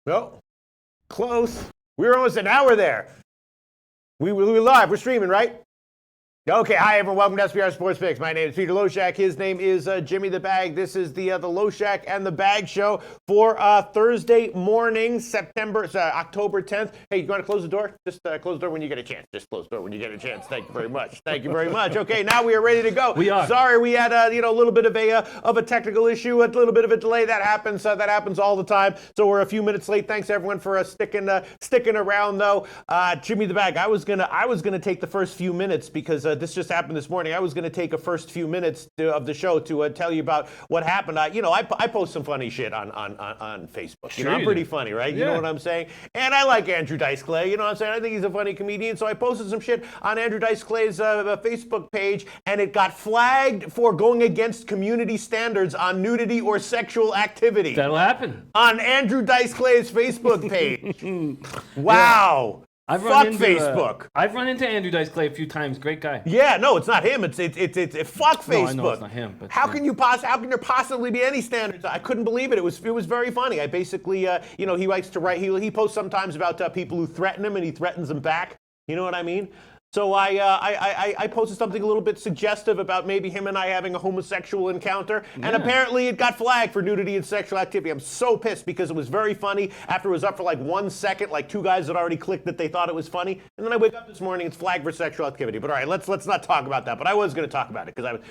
No. Close. We're almost an hour there. We're live. We're streaming, right? Okay, hi everyone. Welcome to SBR Sports Picks. My name is Peter Loshak. His name is Jimmy the Bag. This is the Loshak and the Bag show for Thursday morning, October 10th. Hey, you want to close the door? Just close the door when you get a chance. Just close the door when you get a chance. Thank you very much. Thank you very much. Okay, now we are ready to go. We are. Sorry, we had a little bit of a technical issue, a little bit of a delay. That happens. That happens all the time. So we're a few minutes late. Thanks everyone for sticking around though. Jimmy the Bag. I was gonna take the first few minutes because this just happened this morning. I was going to take a first few minutes of the show to tell you about what happened. I post some funny shit on Facebook. Sure I'm pretty funny, right? Yeah. You know what I'm saying? And I like Andrew Dice Clay. You know what I'm saying? I think he's a funny comedian. So I posted some shit on Andrew Dice Clay's Facebook page, and it got flagged for going against community standards on nudity or sexual activity. That'll happen. On Andrew Dice Clay's Facebook page. Wow. Fuck Facebook. I've run into Andrew Dice Clay a few times. Great guy. Yeah, no, it's not him. It's fuck Facebook. No, I know it's not him. But how can there possibly be any standards? I couldn't believe it. It was very funny. I basically, he likes to write. He posts sometimes about people who threaten him, and he threatens them back. You know what I mean? So I posted something a little bit suggestive about maybe him and I having a homosexual encounter, and apparently it got flagged for nudity and sexual activity. I'm so pissed because it was very funny. After it was up for like 1 second, like 2 guys had already clicked that they thought it was funny, and then I wake up this morning, it's flagged for sexual activity. But all right, let's not talk about that. But I was going to talk about it because I was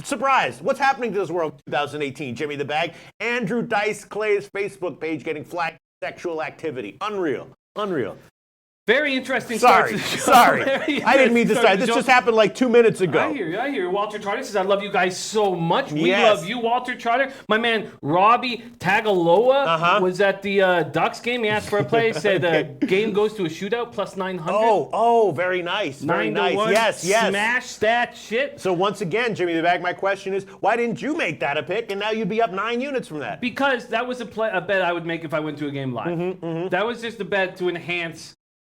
surprised. What's happening to this world 2018, Jimmy the Bag? Andrew Dice Clay's Facebook page getting flagged for sexual activity. Unreal. very interesting. Sorry. I didn't mean to start. This just happened like 2 minutes ago. I hear you. Walter Trotter says, I love you guys so much. We Yes. love you, Walter Trotter. My man, Robbie Tagaloa was at the Ducks game. He asked for a play. Said game goes to a shootout, plus 900. Oh, very nice. Very 9 to nice. 1. Yes. Smash that shit. So once again, Jimmy the Bag, my question is, why didn't you make that a pick, and now you'd be up 9 units from that? Because that was a bet I would make if I went to a game live. That was just a bet to enhance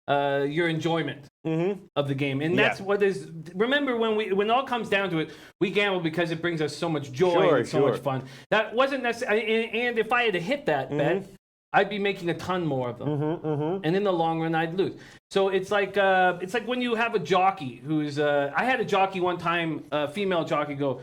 your enjoyment of the game, and that's what is. Remember, when it all comes down to it, we gamble because it brings us so much joy and so much fun. That wasn't necessarily, and if I had to hit that bet, I'd be making a ton more of them, and in the long run, I'd lose. So it's like when you have a jockey who's. I had a jockey one time, a female jockey, go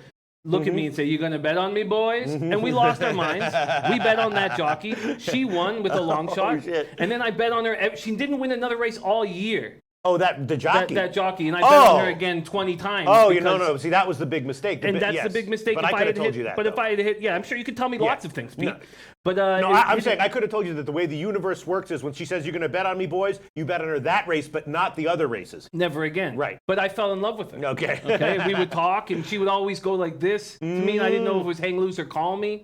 look at me and say, "You gonna bet on me, boys?" And we lost our minds. We bet on that jockey. She won with a long shot. Shit. And then I bet on her. She didn't win another race all year. Oh, the jockey. That jockey, and I bet on her again 20 times. Oh, no. See, that was the big mistake. And that's the big mistake. But I could have told you that. But if I had hit, I'm sure you could tell me lots of things, Pete. No. But no, I'm saying I could have told you that the way the universe works is when she says you're going to bet on me, boys, you bet on her that race, but not the other races. Never again. Right. But I fell in love with her. Okay. Okay. We would talk, and she would always go like this to me. And I didn't know if it was hang loose or call me.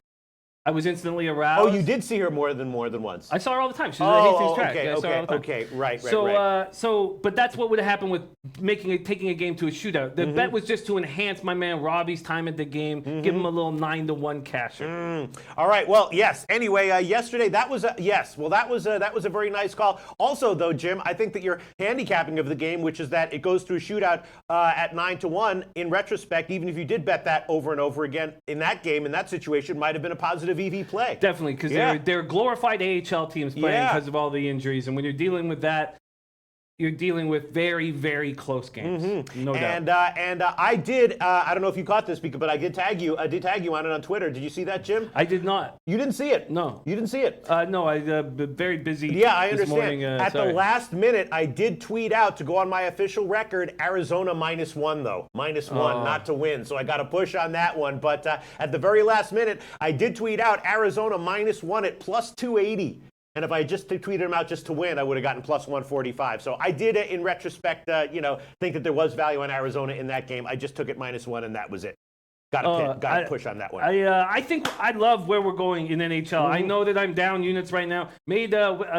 I was instantly aroused. Oh, you did see her more than once. I saw her all the time. She was at Hastings track. Okay, I saw her all the time. okay, right. But that's what would have happened with taking a game to a shootout. The bet was just to enhance my man Robbie's time at the game, give him a little 9-1 casher. All right. Well, yes. Anyway, yesterday that was a very nice call. Also, though, Jim, I think that your handicapping of the game, which is that it goes to a shootout at 9-1. In retrospect, even if you did bet that over and over again in that game, in that situation, might have been a positive EV play. Definitely, because they're glorified AHL teams playing because of all the injuries, and when you're dealing with that, you're dealing with very, very close games, no doubt. And I did. I don't know if you caught this, but I did tag you. I did tag you on it on Twitter. Did you see that, Jim? I did not. You didn't see it? No. You didn't see it? No, I been very busy. Yeah, I this understand. Morning, At the last minute, I did tweet out to go on my official record, Arizona -1 though, -1, not to win. So I got a push on that one. But at the very last minute, I did tweet out Arizona -1 at plus 280. And if I just tweeted him out just to win, I would have gotten plus 145. So I did, in retrospect, think that there was value on Arizona in that game. I just took it -1, and that was it. Got a push on that one. I think I love where we're going in NHL. I know that I'm down units right now. Made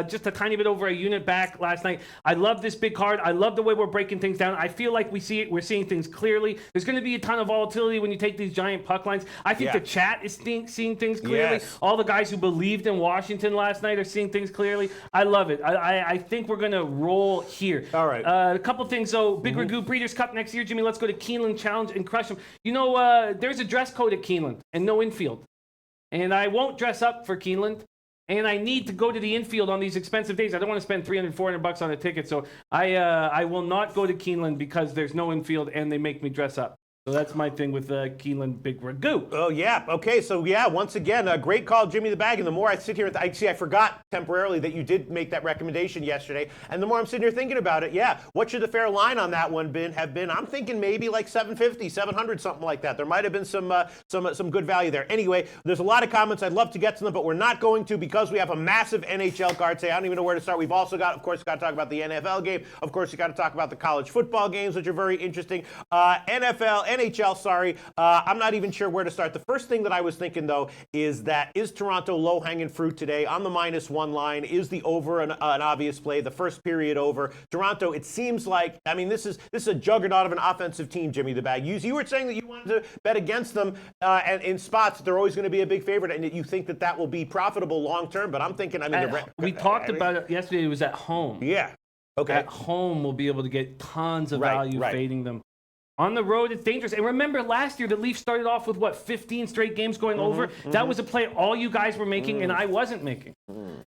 just a tiny bit over a unit back last night. I love this big card. I love the way we're breaking things down. I feel like we're seeing things clearly. There's going to be a ton of volatility when you take these giant puck lines. I think the chat is seeing things clearly. Yes. All the guys who believed in Washington last night are seeing things clearly. I love it. I think we're going to roll here. All right. A couple things. So, Big Ragu Breeders' Cup next year. Jimmy, let's go to Keeneland Challenge and crush them. You know, there's a dress code at Keeneland and no infield. And I won't dress up for Keeneland. and I need to go to the infield on these expensive days. I don't want to spend $300, $400 on a ticket, so I will not go to Keeneland because there's no infield and they make me dress up. So that's my thing with Keeneland Big Ragu. Oh, yeah. Okay, so yeah, once again, great call, Jimmy the Bag. And the more I sit here, I forgot temporarily that you did make that recommendation yesterday. And the more I'm sitting here thinking about it, yeah, what should the fair line on that one have been? I'm thinking maybe like 750, 700, something like that. There might have been some good value there. Anyway, there's a lot of comments. I'd love to get to them, but we're not going to because we have a massive NHL card today. I don't even know where to start. We've also got, of course, got to talk about the NFL game. Of course, you got to talk about the college football games, which are very interesting. NHL, sorry. I'm not even sure where to start. The first thing that I was thinking, though, is Toronto low-hanging fruit today on the -1 line? Is the over an obvious play? The first period over. Toronto, it seems like, I mean, this is a juggernaut of an offensive team, Jimmy the Bag. You were saying that you wanted to bet against them and in spots that they're always going to be a big favorite and that you think that will be profitable long-term, but I'm thinking, I mean, we talked about it yesterday. It was at home. Yeah. Okay. At home, we'll be able to get tons of value fading them. On the road, it's dangerous. And remember, last year, the Leafs started off with, 15 straight games going over? That was a play all you guys were making, and I wasn't making.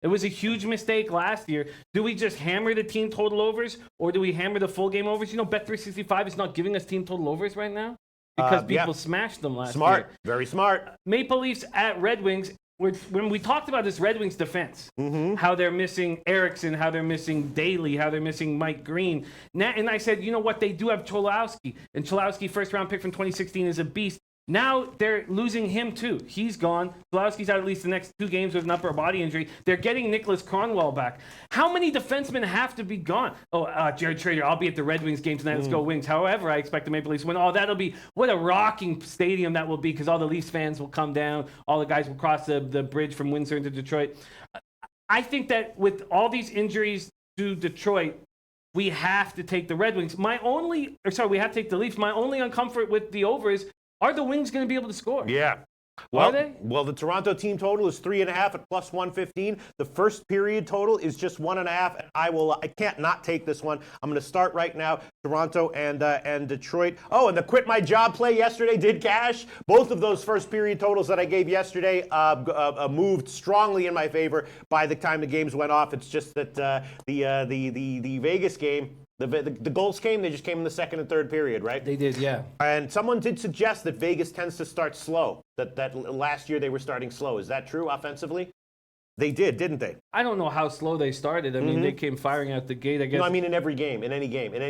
It was a huge mistake last year. Do we just hammer the team total overs, or do we hammer the full game overs? You know, Bet365 is not giving us team total overs right now because people smashed them last year. Smart. Very smart. Maple Leafs at Red Wings. When we talked about this Red Wings defense, how they're missing Eriksson, how they're missing Daly, how they're missing Mike Green. And I said, you know what? They do have Cholowski. And Cholowski, first-round pick from 2016, is a beast. Now they're losing him, too. He's gone. Cholowski's out at least the next 2 games with an upper body injury. They're getting Nicholas Cronwall back. How many defensemen have to be gone? Oh, Jared Trader, I'll be at the Red Wings game tonight. Let's go Wings. However, I expect the Maple Leafs to win. Oh, that'll be, what a rocking stadium that will be because all the Leafs fans will come down. All the guys will cross the bridge from Windsor into Detroit. I think that with all these injuries to Detroit, we have to take the Red Wings. We have to take the Leafs. My only uncomfort with the over is, are the Wings going to be able to score? Yeah. Are they? Well, the Toronto team total is 3.5 at +115. The first period total is just 1.5. And I can't not take this one. I'm going to start right now. Toronto and Detroit. Oh, and the quit my job play yesterday did cash. Both of those first period totals that I gave yesterday moved strongly in my favor by the time the games went off. It's just that the Vegas game. The goals they just came in the second and third period, right? They did, yeah. And someone did suggest that Vegas tends to start slow, that last year they were starting slow. Is that true offensively? They did, didn't they? I don't know how slow they started. I mean, they came firing out the gate, I guess. No, I mean in every game, in any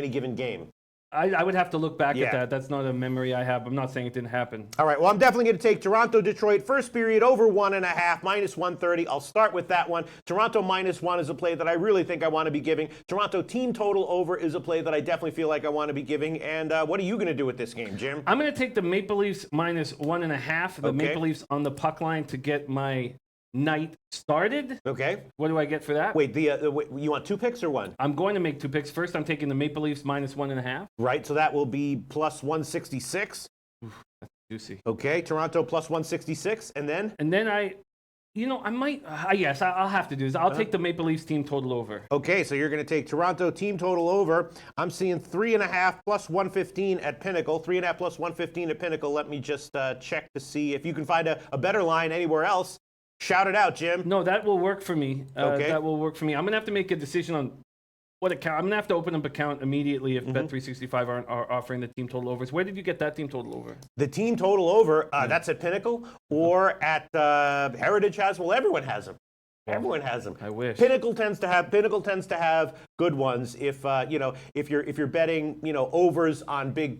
given game. I would have to look back at that. That's not a memory I have. I'm not saying it didn't happen. All right. Well, I'm definitely going to take Toronto, Detroit, first period over 1.5, -130. I'll start with that one. Toronto -1 is a play that I really think I want to be giving. Toronto team total over is a play that I definitely feel like I want to be giving. And what are you going to do with this game, Jim? I'm going to take the Maple Leafs -1.5. The Maple Leafs on the puck line to get my night started. Okay. What do I get for that? Wait, you want 2 picks or 1? I'm going to make 2 picks. First, I'm taking the Maple Leafs -1.5. Right, so that will be +166. That's juicy. Okay, Toronto +166, and then? And then I might, yes, I'll have to do this. I'll take the Maple Leafs team total over. Okay, so you're going to take Toronto team total over. I'm seeing 3.5 +115 at Pinnacle. 3.5 +115 at Pinnacle. Let me just check to see if you can find a better line anywhere else. Shout it out, Jim. No, that will work for me. Okay. That will work for me. I'm going to have to make a decision on what account. I'm going to have to open up an account immediately if Bet365 are offering the team total overs. Where did you get that team total over? The team total over, that's at Pinnacle or at Heritage has. Well, everyone has them. Everyone has them. I wish. Pinnacle tends to have good ones if you're betting, overs on big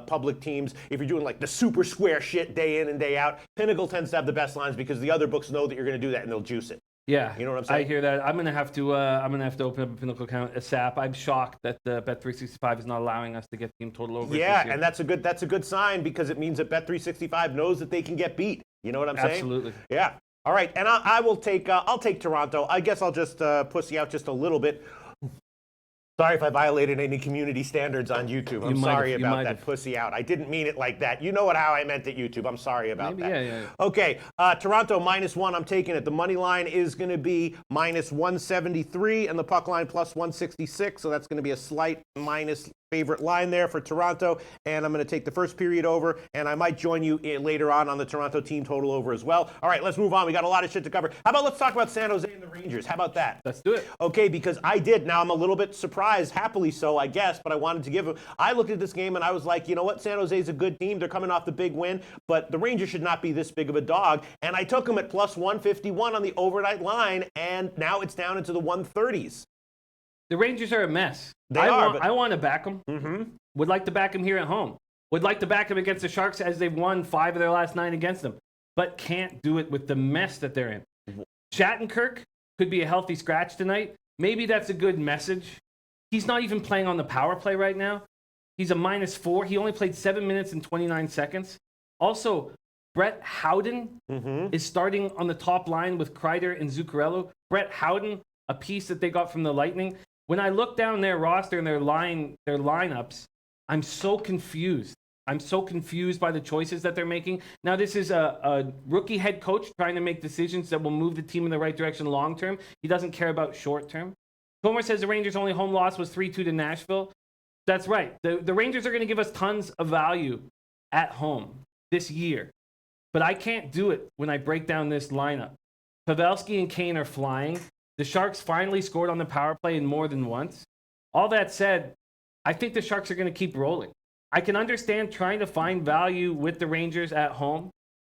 public teams. If you're doing like the super square shit day in and day out, Pinnacle tends to have the best lines because the other books know that you're going to do that and they'll juice it. Yeah, you know what I'm saying? I hear that. I'm gonna have to open up a Pinnacle account ASAP. I'm shocked that Bet365 is not allowing us to get team total over. Yeah, and that's a good sign because it means that Bet365 knows that they can get beat. You know what I'm saying? Absolutely. Yeah. All right, and I'll take Toronto. I guess I'll just pussy out just a little bit. Sorry if I violated any community standards on YouTube. I'm sorry about that pussy out. I didn't mean it like that. You know how I meant it, YouTube. I'm sorry about that. Yeah. Okay, Toronto -1. I'm taking it. The money line is going to be -173, and the puck line +166. So that's going to be a slight minus favorite line there for Toronto, and I'm going to take the first period over, and I might join you later on the Toronto team total over as well. All right, let's move on. We got a lot of shit to cover. How about let's talk about San Jose and the Rangers? How about that? Let's do it. Okay, because I did. Now I'm a little bit surprised, happily so, I guess, but I wanted to give them. I looked at this game and I was like, you know what? San Jose's a good team. They're coming off the big win, but the Rangers should not be this big of a dog. And I took them at plus 151 on the overnight line, and now it's down into the 130s. The Rangers are a mess. I want to back them. Would like to back them here at home. Would like to back them against the Sharks as they've won 5 of their last 9 against them. But can't do it with the mess that they're in. Shattenkirk could be a healthy scratch tonight. Maybe that's a good message. He's not even playing on the power play right now. He's a -4. He only played 7 minutes and 29 seconds. Also, Brett Howden is starting on the top line with Kreider and Zuccarello. Brett Howden, a piece that they got from the Lightning. When I look down their roster and their lineups, I'm so confused. I'm so confused by the choices that they're making. Now, this is a rookie head coach trying to make decisions that will move the team in the right direction long term. He doesn't care about short term. Comer says the Rangers' only home loss was 3-2 to Nashville. That's right. The Rangers are going to give us tons of value at home this year. But I can't do it when I break down this lineup. Pavelski and Kane are flying. The Sharks finally scored on the power play in more than once. All that said, I think the Sharks are going to keep rolling. I can understand trying to find value with the Rangers at home.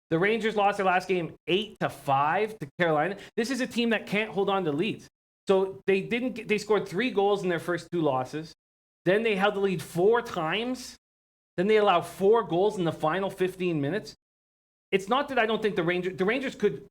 The Rangers lost their last game 8-5 to Carolina. This is a team that can't hold on to leads. So they scored 3 goals in their first 2 losses. Then they held the lead 4 times. Then they allowed 4 goals in the final 15 minutes. It's not that I don't think the Rangers could,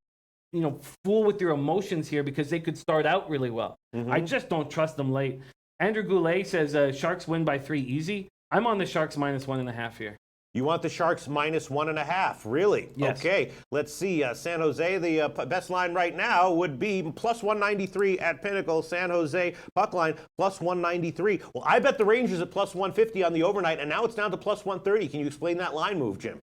fool with their emotions here because they could start out really well. I just don't trust them late. Andrew Goulet says Sharks win by 3 easy. I'm on the Sharks -1.5 here. You want the Sharks -1.5, really? Yes. Okay, let's see. San Jose, the best line right now would be plus 193 at Pinnacle. San Jose puck line plus 193. Well, I bet the Rangers at plus 150 on the overnight, and now it's down to plus 130. Can you explain that line move, Jim?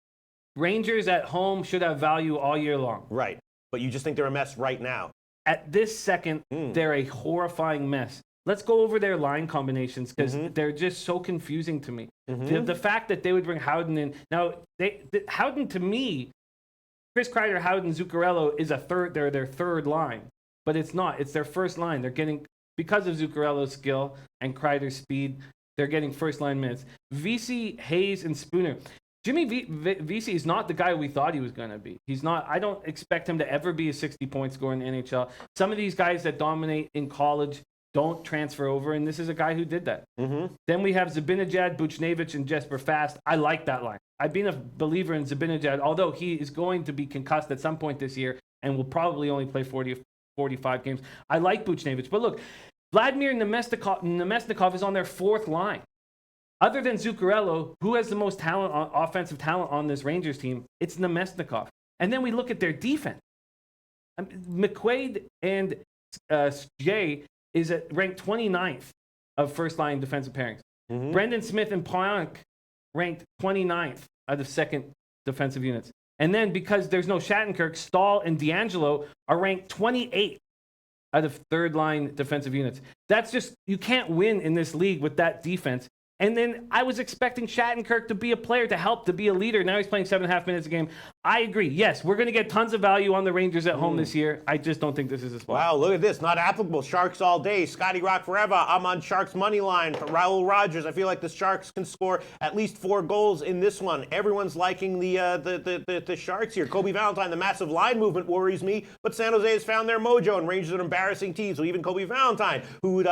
Rangers at home should have value all year long. Right, but you just think they're a mess right now. At this second, they're a horrifying mess. Let's go over their line combinations because they're just so confusing to me. The fact that they would bring Howden in. Now, Howden to me, Chris Kreider, Howden, Zuccarello is they're their third line. But it's not. It's their first line. They're getting, because of Zuccarello's skill and Kreider's speed, they're getting first line minutes. Vesey, Hayes, and Spooner. Jimmy Vesey is not the guy we thought he was going to be. He's not. I don't expect him to ever be a 60-point scorer in the NHL. Some of these guys that dominate in college don't transfer over, and this is a guy who did that. Then we have Zibanejad, Buchnevich, and Jesper Fast. I like that line. I've been a believer in Zibanejad, although he is going to be concussed at some point this year and will probably only play 40 or 45 games. I like Buchnevich. But look, Vladimir Nemesnikov is on their 4th line. Other than Zuccarello, who has the most offensive talent on this Rangers team? It's Nemesnikov. And then we look at their defense. McQuaid and Jay is ranked 29th of first-line defensive pairings. Brendan Smith and Pionk ranked 29th out of second defensive units. And then because there's no Shattenkirk, Stahl and D'Angelo are ranked 28th out of third-line defensive units. That's just, you can't win in this league with that defense. And then I was expecting Shattenkirk to be a player, to help, to be a leader. Now he's playing 7.5 minutes a game. I agree. Yes, we're going to get tons of value on the Rangers at home this year. I just don't think this is a spot. Wow, look at this. Not applicable. Sharks all day. Scotty Rock forever. I'm on Sharks money line. Raul Rogers. I feel like the Sharks can score at least 4 goals in this one. Everyone's liking the Sharks here. Kobe Valentine, the massive line movement worries me, but San Jose has found their mojo, and Rangers are an embarrassing team. So even Kobe Valentine, who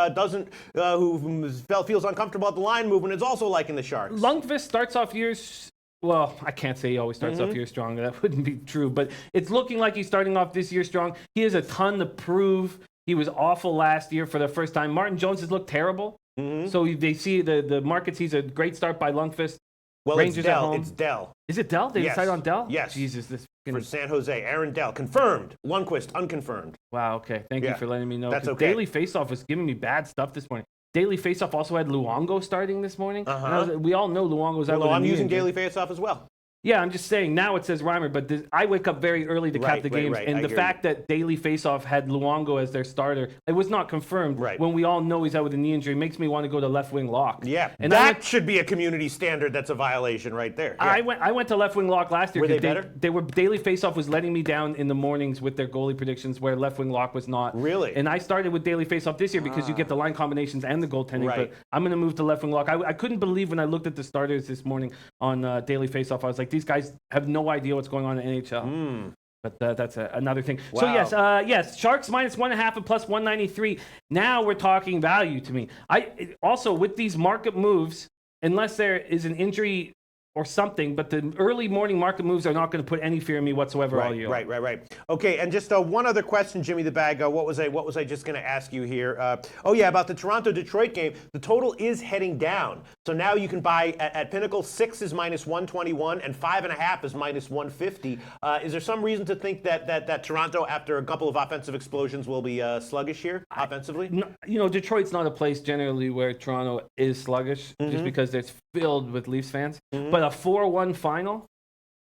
feels uncomfortable at the line movement, is also liking the Sharks. Lundqvist starts off years. Well, I can't say he always starts off year strong. That wouldn't be true. But it's looking like he's starting off this year strong. He has a ton to prove. He was awful last year for the first time. Martin Jones has looked terrible. So they see the market sees a great start by Lundqvist. Well, Rangers it's Dell. at home. It's Dell. Is it Dell? They decided on Dell? Yes. Jesus, this for San Jose. Aaron Dell. Confirmed. Lundqvist, unconfirmed. Wow, okay. Thank you for letting me know. That's okay. Daily Faceoff was giving me bad stuff this morning. Daily Faceoff also had Luongo starting this morning. We all know Luongo's out. Well, no, I'm using Daily Faceoff as well. Yeah, I'm just saying now it says Reimer, but I wake up very early to cap the games, and the fact that Daily Faceoff had Luongo as their starter, it was not confirmed when we all know he's out with a knee injury. It makes me want to go to left wing lock. Yeah, and that should be a community standard. That's a violation right there. Yeah. I went to left wing lock last year. Were they better? They were Daily Faceoff was letting me down in the mornings with their goalie predictions, where left wing lock was not. Really? And I started with Daily Faceoff this year because you get the line combinations and the goaltending. But I'm going to move to left wing lock. I couldn't believe when I looked at the starters this morning on Daily Faceoff. I was like, these guys have no idea what's going on in NHL. But that's another thing. Wow. So yes, Sharks -1.5 and +193. Now we're talking value to me. I also with these market moves, unless there is an injury or something, but the early morning market moves are not going to put any fear in me whatsoever all year. Right. Okay, and just one other question, Jimmy the Bag. What was I just going to ask you here? About the Toronto-Detroit game. The total is heading down. So now you can buy at Pinnacle, 6 is -121 and 5.5 is -150. Is there some reason to think that Toronto, after a couple of offensive explosions, will be sluggish here offensively? Detroit's not a place generally where Toronto is sluggish, just because it's filled with Leafs fans. But a 4-1 final,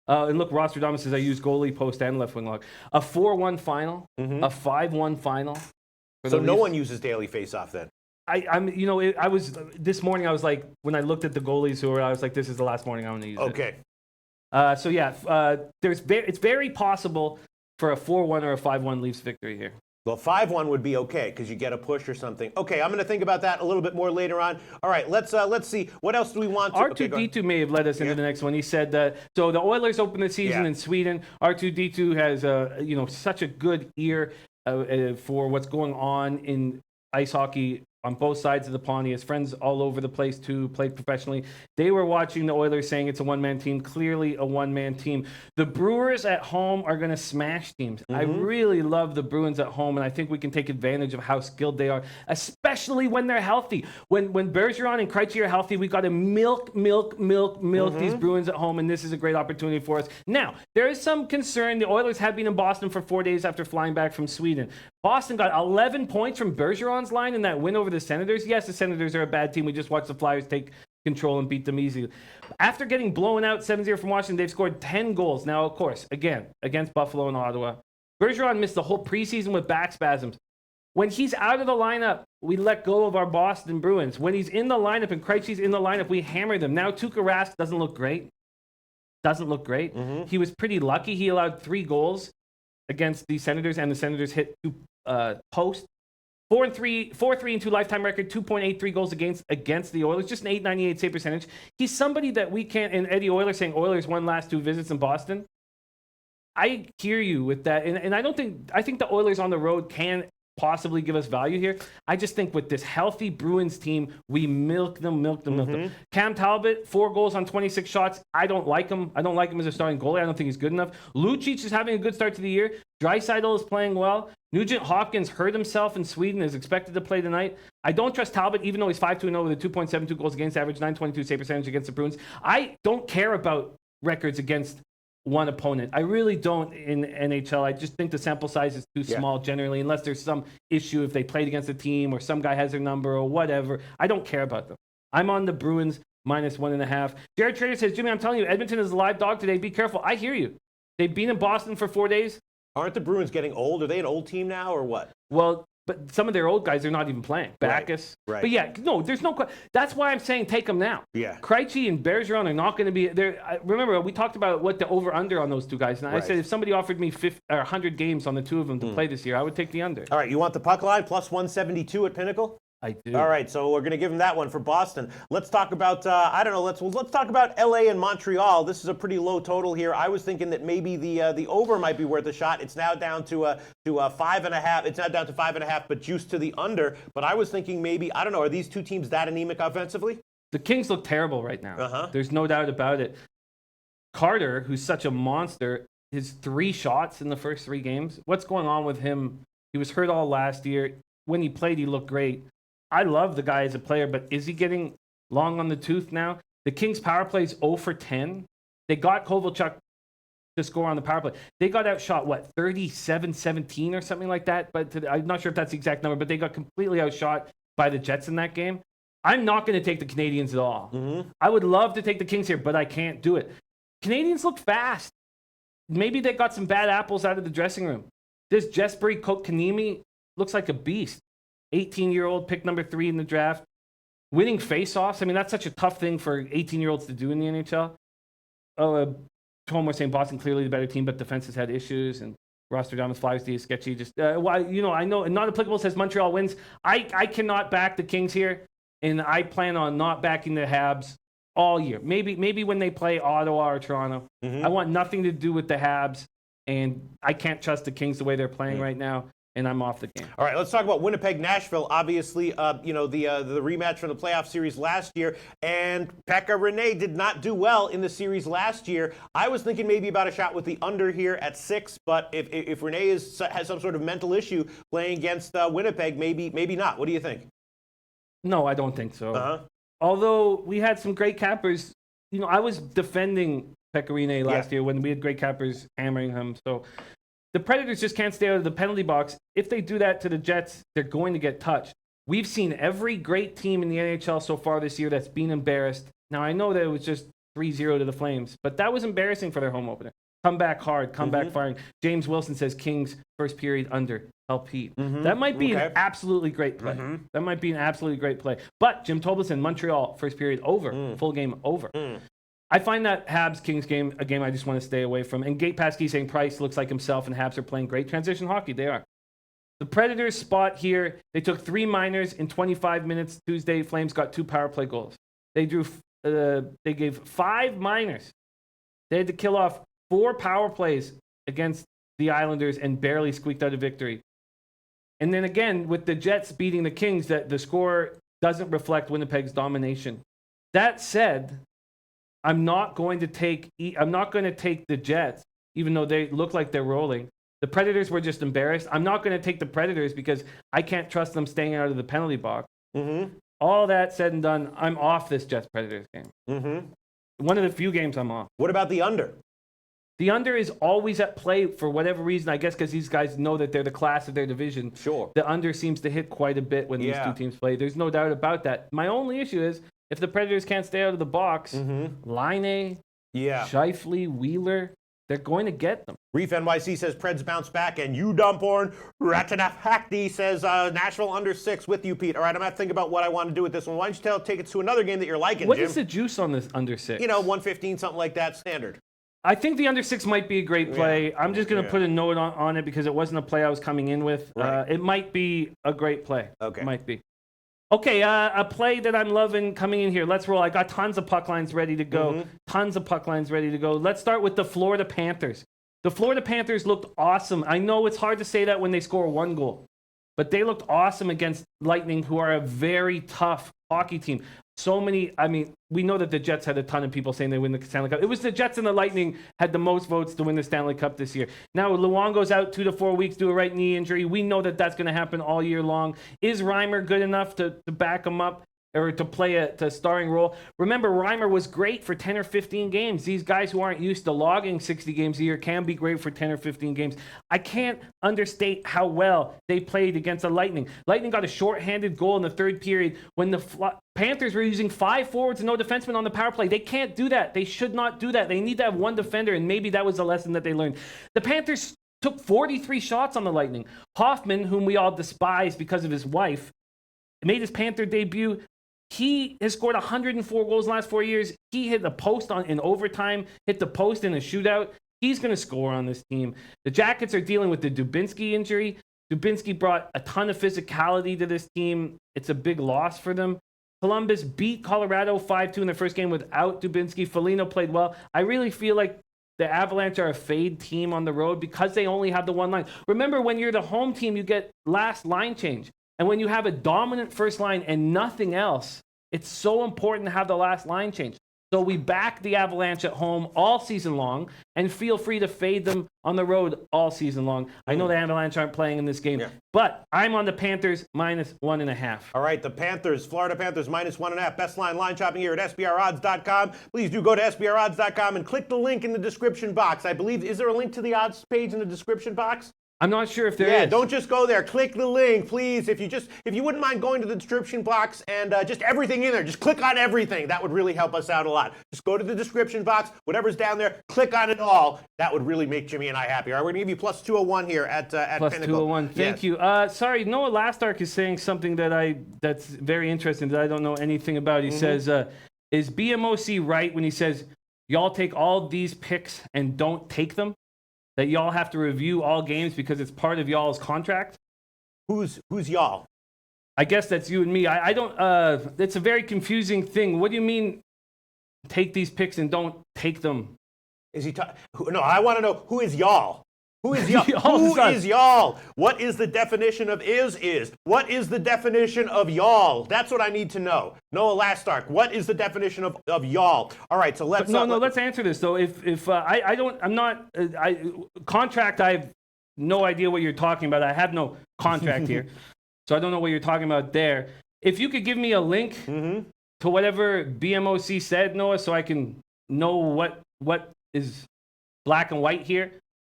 and look, Ross Radamas says I use goalie, post, and left wing lock. A 4-1 final, a 5-1 final. So no one uses Daily Faceoff then? I was this morning. I was like, when I looked at the goalies I was like, this is the last morning I'm going to use it. Okay. It's very possible for a 4-1 or a 5-1 Leafs victory here. Well, 5-1 would be okay because you get a push or something. Okay, I'm going to think about that a little bit more later on. All right, let's see. What else do we want to... R2D2 may have led us into the next one. He said that, so the Oilers open the season in Sweden. R2D2 has such a good ear for what's going on in ice hockey on both sides of the pond. He has friends all over the place too, played professionally. They were watching the Oilers saying it's a one-man team, clearly a one-man team. The Brewers at home are going to smash teams. I really love the Bruins at home, and I think we can take advantage of how skilled they are, especially when they're healthy. When Bergeron and Krejci are healthy, we got to milk these Bruins at home, and this is a great opportunity for us. Now, there is some concern. The Oilers have been in Boston for 4 days after flying back from Sweden. Boston got 11 points from Bergeron's line in that win over the Senators. Yes, the Senators are a bad team. We just watched the Flyers take control and beat them easily. After getting blown out 7-0 from Washington, they've scored 10 goals. Now, of course, again, against Buffalo and Ottawa. Bergeron missed the whole preseason with back spasms. When he's out of the lineup, we let go of our Boston Bruins. When he's in the lineup and Krejci's in the lineup, we hammer them. Now, Tuukka Rask doesn't look great. He was pretty lucky. He allowed 3 goals against the Senators, and the Senators hit 2 posts. 4-3-2 lifetime record, 2.83 goals against the Oilers, just an .898 save percentage. He's somebody that we can't. And Eddie Oilers saying Oilers won last 2 visits in Boston. I hear you with that, and I think the Oilers on the road can possibly give us value here. I just think with this healthy Bruins team, we milk them. Cam Talbot, 4 goals on 26 shots. I don't like him. I don't like him as a starting goalie. I don't think he's good enough. Lucic is having a good start to the year. Draisaitl is playing well. Nugent Hopkins hurt himself in Sweden, is expected to play tonight. I don't trust Talbot, even though he's 5-2-0 with a 2.72 goals against average, 922 save percentage against the Bruins. I don't care about records against one opponent. I really don't in NHL. I just think the sample size is too small generally, unless there's some issue if they played against a team or some guy has their number or whatever. I don't care about them. I'm on the Bruins -1.5. Jared Trader says, Jimmy, I'm telling you, Edmonton is a live dog today. Be careful. I hear you. They've been in Boston for 4 days. Aren't the Bruins getting old? Are they an old team now or what? Well, but some of their old guys are not even playing. Backus. Right. But yeah, no, there's no question. That's why I'm saying take them now. Yeah. Krejci and Bergeron are not going to be there. Remember, we talked about what the over-under on those 2 guys. And I said if somebody offered me 100 games on the 2 of them to play this year, I would take the under. All right, you want the puck line +172 at Pinnacle? I do. All right, so we're going to give them that one for Boston. Let's talk about, let's talk about LA and Montreal. This is a pretty low total here. I was thinking that maybe the over might be worth a shot. It's now down to 5.5. It's now down to 5.5, but juiced to the under. But I was thinking maybe, I don't know, are these 2 teams that anemic offensively? The Kings look terrible right now. There's no doubt about it. Carter, who's such a monster, his 3 shots in the first 3 games. What's going on with him? He was hurt all last year. When he played, he looked great. I love the guy as a player, but is he getting long on the tooth now? The Kings' power play is 0 for 10. They got Kovalchuk to score on the power play. They got outshot, 37-17 or something like that? But I'm not sure if that's the exact number, but they got completely outshot by the Jets in that game. I'm not going to take the Canadians at all. I would love to take the Kings here, but I can't do it. Canadians look fast. Maybe they got some bad apples out of the dressing room. This Jesperi Kotkaniemi looks like a beast. 18-year-old, pick number 3 in the draft. Winning faceoffs. I mean, that's such a tough thing for 18-year-olds to do in the NHL. Tom was saying Boston clearly the better team, but defense has had issues, and Rosterdamus Flyers D is sketchy. Just I know not applicable says Montreal wins. I cannot back the Kings here, and I plan on not backing the Habs all year. Maybe when they play Ottawa or Toronto. I want nothing to do with the Habs, and I can't trust the Kings the way they're playing right now. And I'm off the game. All right, let's talk about Winnipeg-Nashville. Obviously, the rematch from the playoff series last year, and Pekka Rinne did not do well in the series last year. I was thinking maybe about a shot with the under here at 6, but if Rinne has some sort of mental issue playing against Winnipeg, maybe not. What do you think? No, I don't think so. Although we had some great cappers. I was defending Pekka Rinne last year when we had great cappers hammering him. So the Predators just can't stay out of the penalty box. If they do that to the Jets, they're going to get touched. We've seen every great team in the NHL so far this year that's been embarrassed. Now, I know that it was just 3-0 to the Flames, but that was embarrassing for their home opener. Come back hard, come back firing. James Wilson says Kings first period under. Help Pete. That might be an absolutely great play. That might be an absolutely great play. But Jim Tobleson, Montreal, first period over. Full game over. I find that Habs-Kings game a game I just want to stay away from. And Gate Paskey saying Price looks like himself and Habs are playing great transition hockey. They are. The Predators spot here. They took 3 minors in 25 minutes Tuesday. Flames got 2 power play goals. They gave 5 minors. They had to kill off 4 power plays against the Islanders and barely squeaked out a victory. And then again, with the Jets beating the Kings, that the score doesn't reflect Winnipeg's domination. That said, I'm not going to take the Jets, even though they look like they're rolling. The Predators were just embarrassed. I'm not going to take the Predators because I can't trust them staying out of the penalty box. All that said and done, I'm off this Jets-Predators game. One of the few games I'm off. What about the under? The under is always at play for whatever reason, I guess because these guys know that they're the class of their division. Sure. The under seems to hit quite a bit when these two teams play. There's no doubt about that. My only issue is if the Predators can't stay out of the box, Laine, Scheifele, Wheeler, they're going to get them. Reef NYC says Preds bounce back, and you Dumporn Ratanaf Hackney says Nashville under 6 with you, Pete. All right, I'm going to have to think about what I want to do with this one. Why don't you take it to another game that you're liking, What Jim? is the juice on this under 6? 115, something like that, standard. I think the under 6 might be a great play. I'm just going to put a note on it because it wasn't a play I was coming in with. It might be a great play. Okay. It might be. Okay, a play that I'm loving coming in here. Let's roll. I got tons of puck lines ready to go. Let's start with the Florida Panthers. The Florida Panthers looked awesome. I know it's hard to say that when they score 1 goal, but they looked awesome against Lightning, who are a very tough hockey team. We know that the Jets had a ton of people saying they win the Stanley Cup. It was the Jets and the Lightning had the most votes to win the Stanley Cup this year. Now, Luongo's out 2 to 4 weeks due to a right knee injury. We know that that's going to happen all year long. Is Reimer good enough to back him up or to play a starring role? Remember, Reimer was great for 10 or 15 games. These guys who aren't used to logging 60 games a year can be great for 10 or 15 games. I can't understate how well they played against the Lightning. Lightning got a shorthanded goal in the 3rd period when the Panthers were using 5 forwards and no defensemen on the power play. They can't do that. They should not do that. They need to have 1 defender, and maybe that was a lesson that they learned. The Panthers took 43 shots on the Lightning. Hoffman, whom we all despise because of his wife, made his Panther debut. He has scored 104 goals in the last 4 years. He hit the post in overtime, hit the post in a shootout. He's going to score on this team. The Jackets are dealing with the Dubinsky injury. Dubinsky brought a ton of physicality to this team. It's a big loss for them. Columbus beat Colorado 5-2 in their first game without Dubinsky. Foligno played well. I really feel like the Avalanche are a fade team on the road because they only have the 1 line. Remember, when you're the home team, you get last line change. And when you have a dominant first line and nothing else, it's so important to have the last line change. So we back the Avalanche at home all season long and feel free to fade them on the road all season long. I know the Avalanche aren't playing in this game, but I'm on the Panthers -1.5. All right, the Panthers, Florida Panthers -1.5. Best line shopping here at SBRodds.com. Please do go to SBRodds.com and click the link in the description box. I believe, is there a link to the odds page in the description box? I'm not sure if there is. Yeah, don't just go there. Click the link, please. If you wouldn't mind going to the description box and just everything in there, just click on everything. That would really help us out a lot. Just go to the description box, whatever's down there, click on it all. That would really make Jimmy and I happy. All right, we're gonna give you plus 201 here at Plus Pinnacle. 201. Thank you. Sorry, Noah Lastark is saying something that's very interesting that I don't know anything about. He says, is BMOC right when he says y'all take all these picks and don't take them? That y'all have to review all games because it's part of y'all's contract? Who's y'all? I guess that's you and me. I don't. It's a very confusing thing. What do you mean? Take these picks and don't take them. Is he? No, I want to know who is y'all. Who is y'all? Y'all Who is is y'all? What is the definition of is? What is the definition of y'all? That's what I need to know. Noah Lastark, what is the definition of y'all? All right, so let's... Let's answer this, though. Contract, I have no idea what you're talking about. I have no contract here, so I don't know what you're talking about there. If you could give me a link to whatever BMOC said, Noah, so I can know what is black and white here,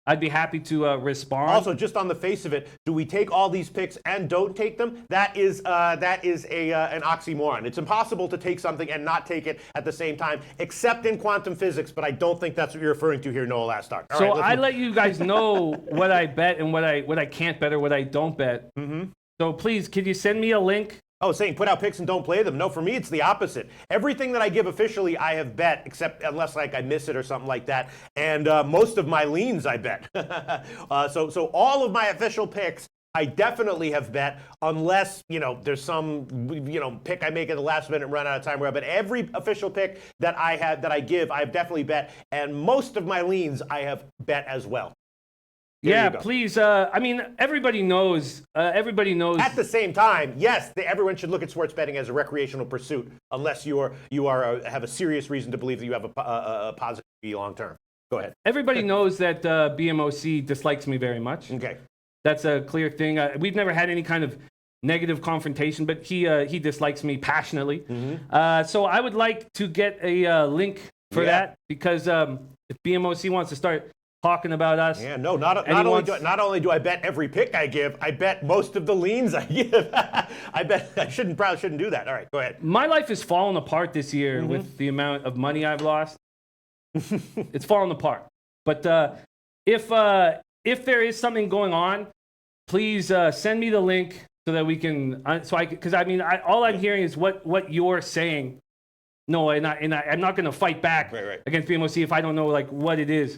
I'd be happy to respond. Also, just on the face of it, do we take all these picks and don't take them? That is an oxymoron. It's impossible to take something and not take it at the same time, except in quantum physics, but I don't think that's what you're referring to here, Noah Lastark. So I let you guys know what I bet and what I can't bet or what I don't bet. So please, could you send me a link? Oh, saying put out picks and don't play them. No, for me, it's the opposite. Everything that I give officially, I have bet, except unless like I miss it or something like that. And most of my leans, I bet. So all of my official picks, I definitely have bet, unless, there's some, pick I make at the last minute and run out of time. But every official pick that I give, I've definitely bet. And most of my leans, I have bet as well. Yeah, please. Everybody knows. Everybody knows. At the same time, yes, everyone should look at sports betting as a recreational pursuit, unless you have a serious reason to believe that you have a positive long term. Go ahead. Everybody knows that BMOC dislikes me very much. Okay, that's a clear thing. We've never had any kind of negative confrontation, but he dislikes me passionately. So I would like to get a link for that, because if BMOC wants to start talking about us. Yeah, no, not only do I bet every pick I give, I bet most of the leans I give. I bet I probably shouldn't do that. All right, go ahead. My life has fallen apart this year with the amount of money I've lost. It's fallen apart. But if there is something going on, please send me the link so that we can. Because all I'm hearing is what you're saying. No, and I'm not going to fight back against BMOC if I don't know what it is.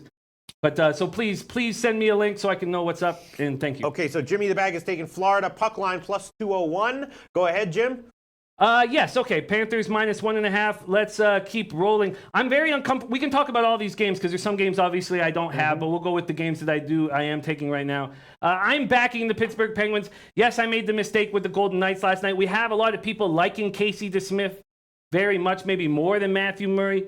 But so please send me a link so I can know what's up, and thank you. Okay, so Jimmy the Bag is taking Florida puck line plus 201. Go ahead, Jim. Yes, okay. Panthers minus 1.5. Let's keep rolling. I'm very uncomfortable. We can talk about all these games because there's some games obviously I don't have, but we'll go with the games that I am taking right now. I'm backing the Pittsburgh Penguins. Yes, I made the mistake with the Golden Knights last night. We have a lot of people liking Casey DeSmith very much, maybe more than Matthew Murray.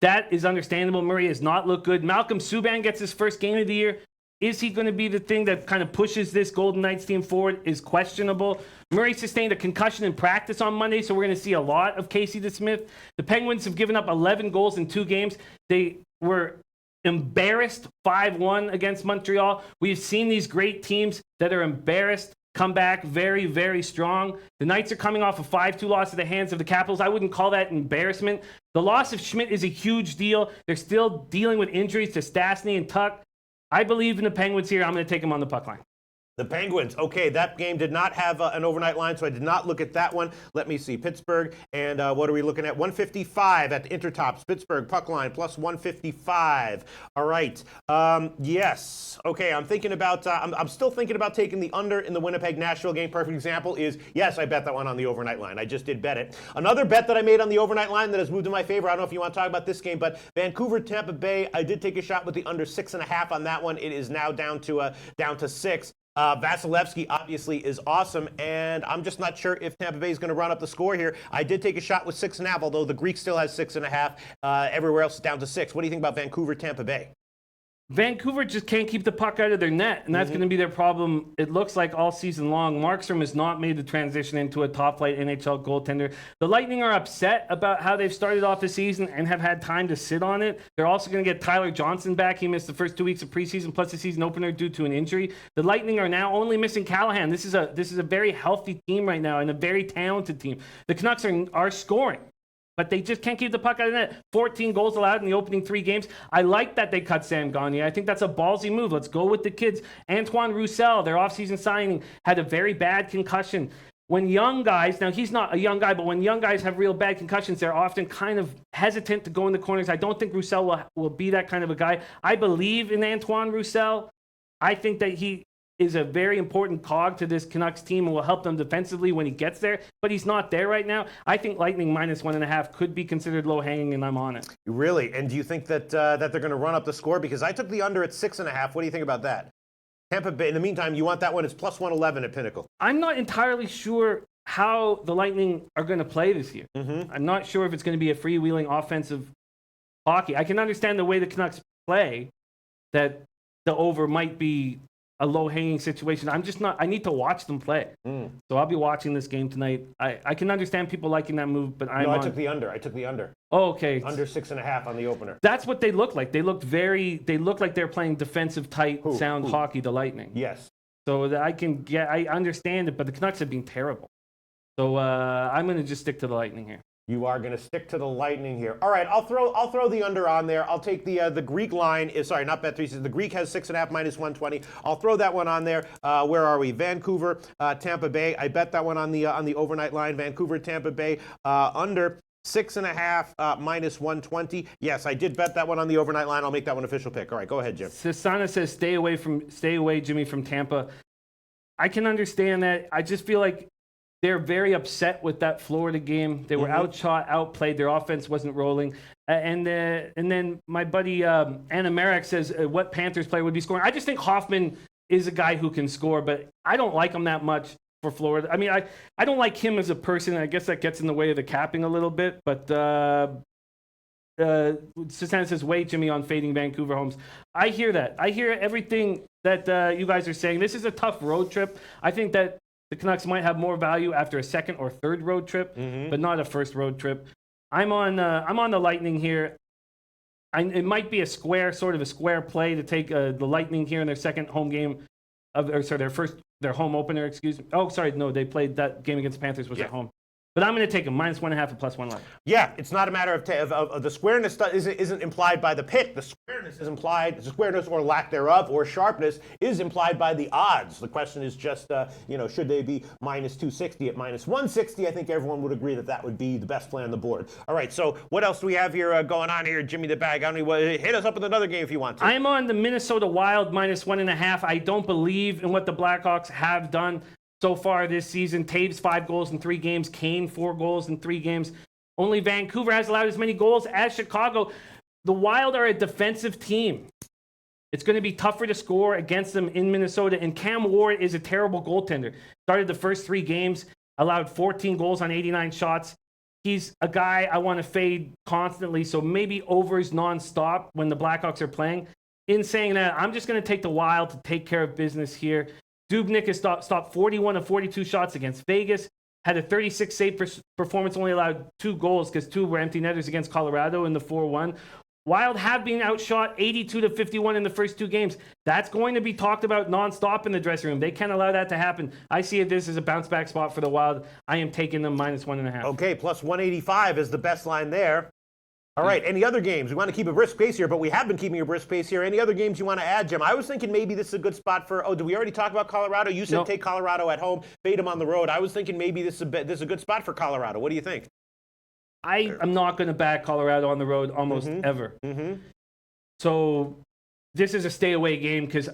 That is understandable. Murray has not looked good. Malcolm Subban gets his first game of the year. Is he going to be the thing that kind of pushes this Golden Knights team forward? Is questionable. Murray sustained a concussion in practice on Monday, so we're going to see a lot of Casey DeSmith. The Penguins have given up 11 goals in 2 games. They were embarrassed 5-1 against Montreal. We've seen these great teams that are embarrassed come back very, very strong. The Knights are coming off a 5-2 loss at the hands of the Capitals. I wouldn't call that embarrassment. The loss of Schmidt is a huge deal. They're still dealing with injuries to Stastny and Tuck. I believe in the Penguins here. I'm going to take them on the puck line. The Penguins. Okay, that game did not have an overnight line, so I did not look at that one. Let me see. Pittsburgh, and what are we looking at? 155 at the Intertops. Pittsburgh, puck line, plus 155. All right. Yes. Okay, I'm thinking about, I'm still thinking about taking the under in the Winnipeg-Nashville game. Perfect example is, yes, I bet that one on the overnight line. I just did bet it. Another bet that I made on the overnight line that has moved in my favor, I don't know if you want to talk about this game, but Vancouver-Tampa Bay, I did take a shot with the under 6.5 on that one. It is now down to 6. Vasilevsky obviously is awesome, and I'm just not sure if Tampa Bay is going to run up the score here. I did take a shot with 6.5, although the Greek still has 6.5. Everywhere else is down to 6. What do you think about Vancouver, Tampa Bay? Vancouver just can't keep the puck out of their net, and that's going to be their problem, it looks like, all season long. Markstrom has not made the transition into a top-flight NHL goaltender. The Lightning are upset about how they've started off the season and have had time to sit on it. They're also going to get Tyler Johnson back. He missed the first 2 weeks of preseason plus the season opener due to an injury. The Lightning are now only missing Callahan. This is a very healthy team right now and a very talented team. The Canucks are scoring, but they just can't keep the puck out of the net. 14 goals allowed in the opening 3 games. I like that they cut Sam Gagner. I think that's a ballsy move. Let's go with the kids. Antoine Roussel, their offseason signing, had a very bad concussion. When young guys, now he's not a young guy, but when young guys have real bad concussions, they're often kind of hesitant to go in the corners. I don't think Roussel will be that kind of a guy. I believe in Antoine Roussel. I think that he is a very important cog to this Canucks team and will help them defensively when he gets there, but he's not there right now. I think Lightning -1.5 could be considered low-hanging, and I'm on it. Really? And do you think that that they're going to run up the score? Because I took the under at 6.5. What do you think about that? Tampa Bay, in the meantime, you want that one? It's +111 at Pinnacle. I'm not entirely sure how the Lightning are going to play this year. I'm not sure if it's going to be a freewheeling offensive hockey. I can understand the way the Canucks play, that the over might be a low-hanging situation. I'm just not. I need to watch them play. So I'll be watching this game tonight. I can understand people liking that move, but I took the under. I took the under. Oh, okay. Under 6.5 on the opener. That's what they look like. They look like they're playing defensive, tight, sound hockey, the Lightning. Yes. So that I understand it, but the Canucks have been terrible. So I'm going to just stick to the Lightning here. You are going to stick to the Lightning here. All right, I'll throw the under on there. I'll take the Greek line. Sorry, not Bet3. The Greek has 6.5 -120. I'll throw that one on there. Where are we? Vancouver, Tampa Bay. I bet that one on the overnight line. Vancouver, Tampa Bay under 6.5 -120. Yes, I did bet that one on the overnight line. I'll make that one official pick. All right, go ahead, Jim. Sasana says stay away, Jimmy, from Tampa. I can understand that. I just feel like they're very upset with that Florida game. They were outshot, outplayed. Their offense wasn't rolling. And then my buddy Anna Merrick says, what Panthers player would be scoring? I just think Hoffman is a guy who can score, but I don't like him that much for Florida. I mean, I don't like him as a person. I guess that gets in the way of the capping a little bit. But Susanna says, wait, Jimmy, on fading Vancouver homes. I hear that. I hear everything that you guys are saying. This is a tough road trip. I think that the Canucks might have more value after a second or third road trip, but not a first road trip. I'm on the Lightning here. It might be sort of a square play to take the Lightning here in their second home game their home opener. Excuse me. Oh, sorry, no, they played that game against the Panthers was at home. But I'm going to take them -1.5 and +111. Yeah, it's not a matter of the squareness isn't implied by the pick. The squareness is implied. The squareness or lack thereof or sharpness is implied by the odds. The question is just, should they be -260 at -160? I think everyone would agree that would be the best play on the board. All right, so what else do we have here going on here, Jimmy the Bag? Hit us up with another game if you want to. I'm on the Minnesota Wild -1.5. I don't believe in what the Blackhawks have done so far this season. Taves 5 goals in 3 games. Kane 4 goals in 3 games. Only Vancouver has allowed as many goals as Chicago. The Wild are a defensive team. It's going to be tougher to score against them in Minnesota. And Cam Ward is a terrible goaltender. Started the first 3 games, allowed 14 goals on 89 shots. He's a guy I want to fade constantly. So maybe overs nonstop when the Blackhawks are playing. In saying that, I'm just going to take the Wild to take care of business here. Dubnyk has stopped 41 of 42 shots against Vegas, had a 36 save performance, only allowed 2 goals because 2 were empty netters against Colorado in the 4-1. Wild have been outshot 82-51 in the first 2 games. That's going to be talked about nonstop in the dressing room. They can't allow that to happen. I see this as a bounce back spot for the Wild. I am taking them -1.5. Okay, +185 is the best line there. All right, any other games? We want to keep a brisk pace here, but we have been keeping a brisk pace here. Any other games you want to add, Jim? I was thinking maybe this is a good spot for, did we already talk about Colorado? You said take Colorado at home, fade them on the road. I was thinking maybe this is a good spot for Colorado. What do you think? I am not going to back Colorado on the road almost ever. So this is a stay away game because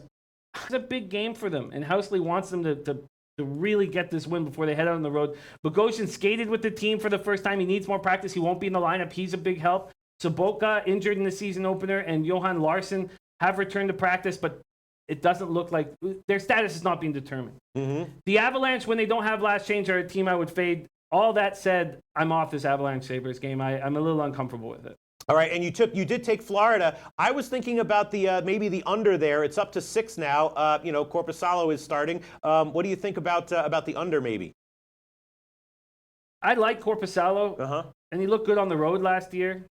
it's a big game for them, and Housley wants them to really get this win before they head out on the road. Bogosian skated with the team for the first time. He needs more practice. He won't be in the lineup. He's a big help. Sobotka injured in the season opener, and Johan Larsson have returned to practice, but it doesn't look like their status is not being determined. The Avalanche, when they don't have last change, are a team I would fade. All that said, I'm off this Avalanche Sabres game. I'm a little uncomfortable with it. All right, and you did take Florida. I was thinking about the maybe the under there. It's up to 6 now. Korpisalo is starting. What do you think about the under maybe? I like Korpisalo, and he looked good on the road last year.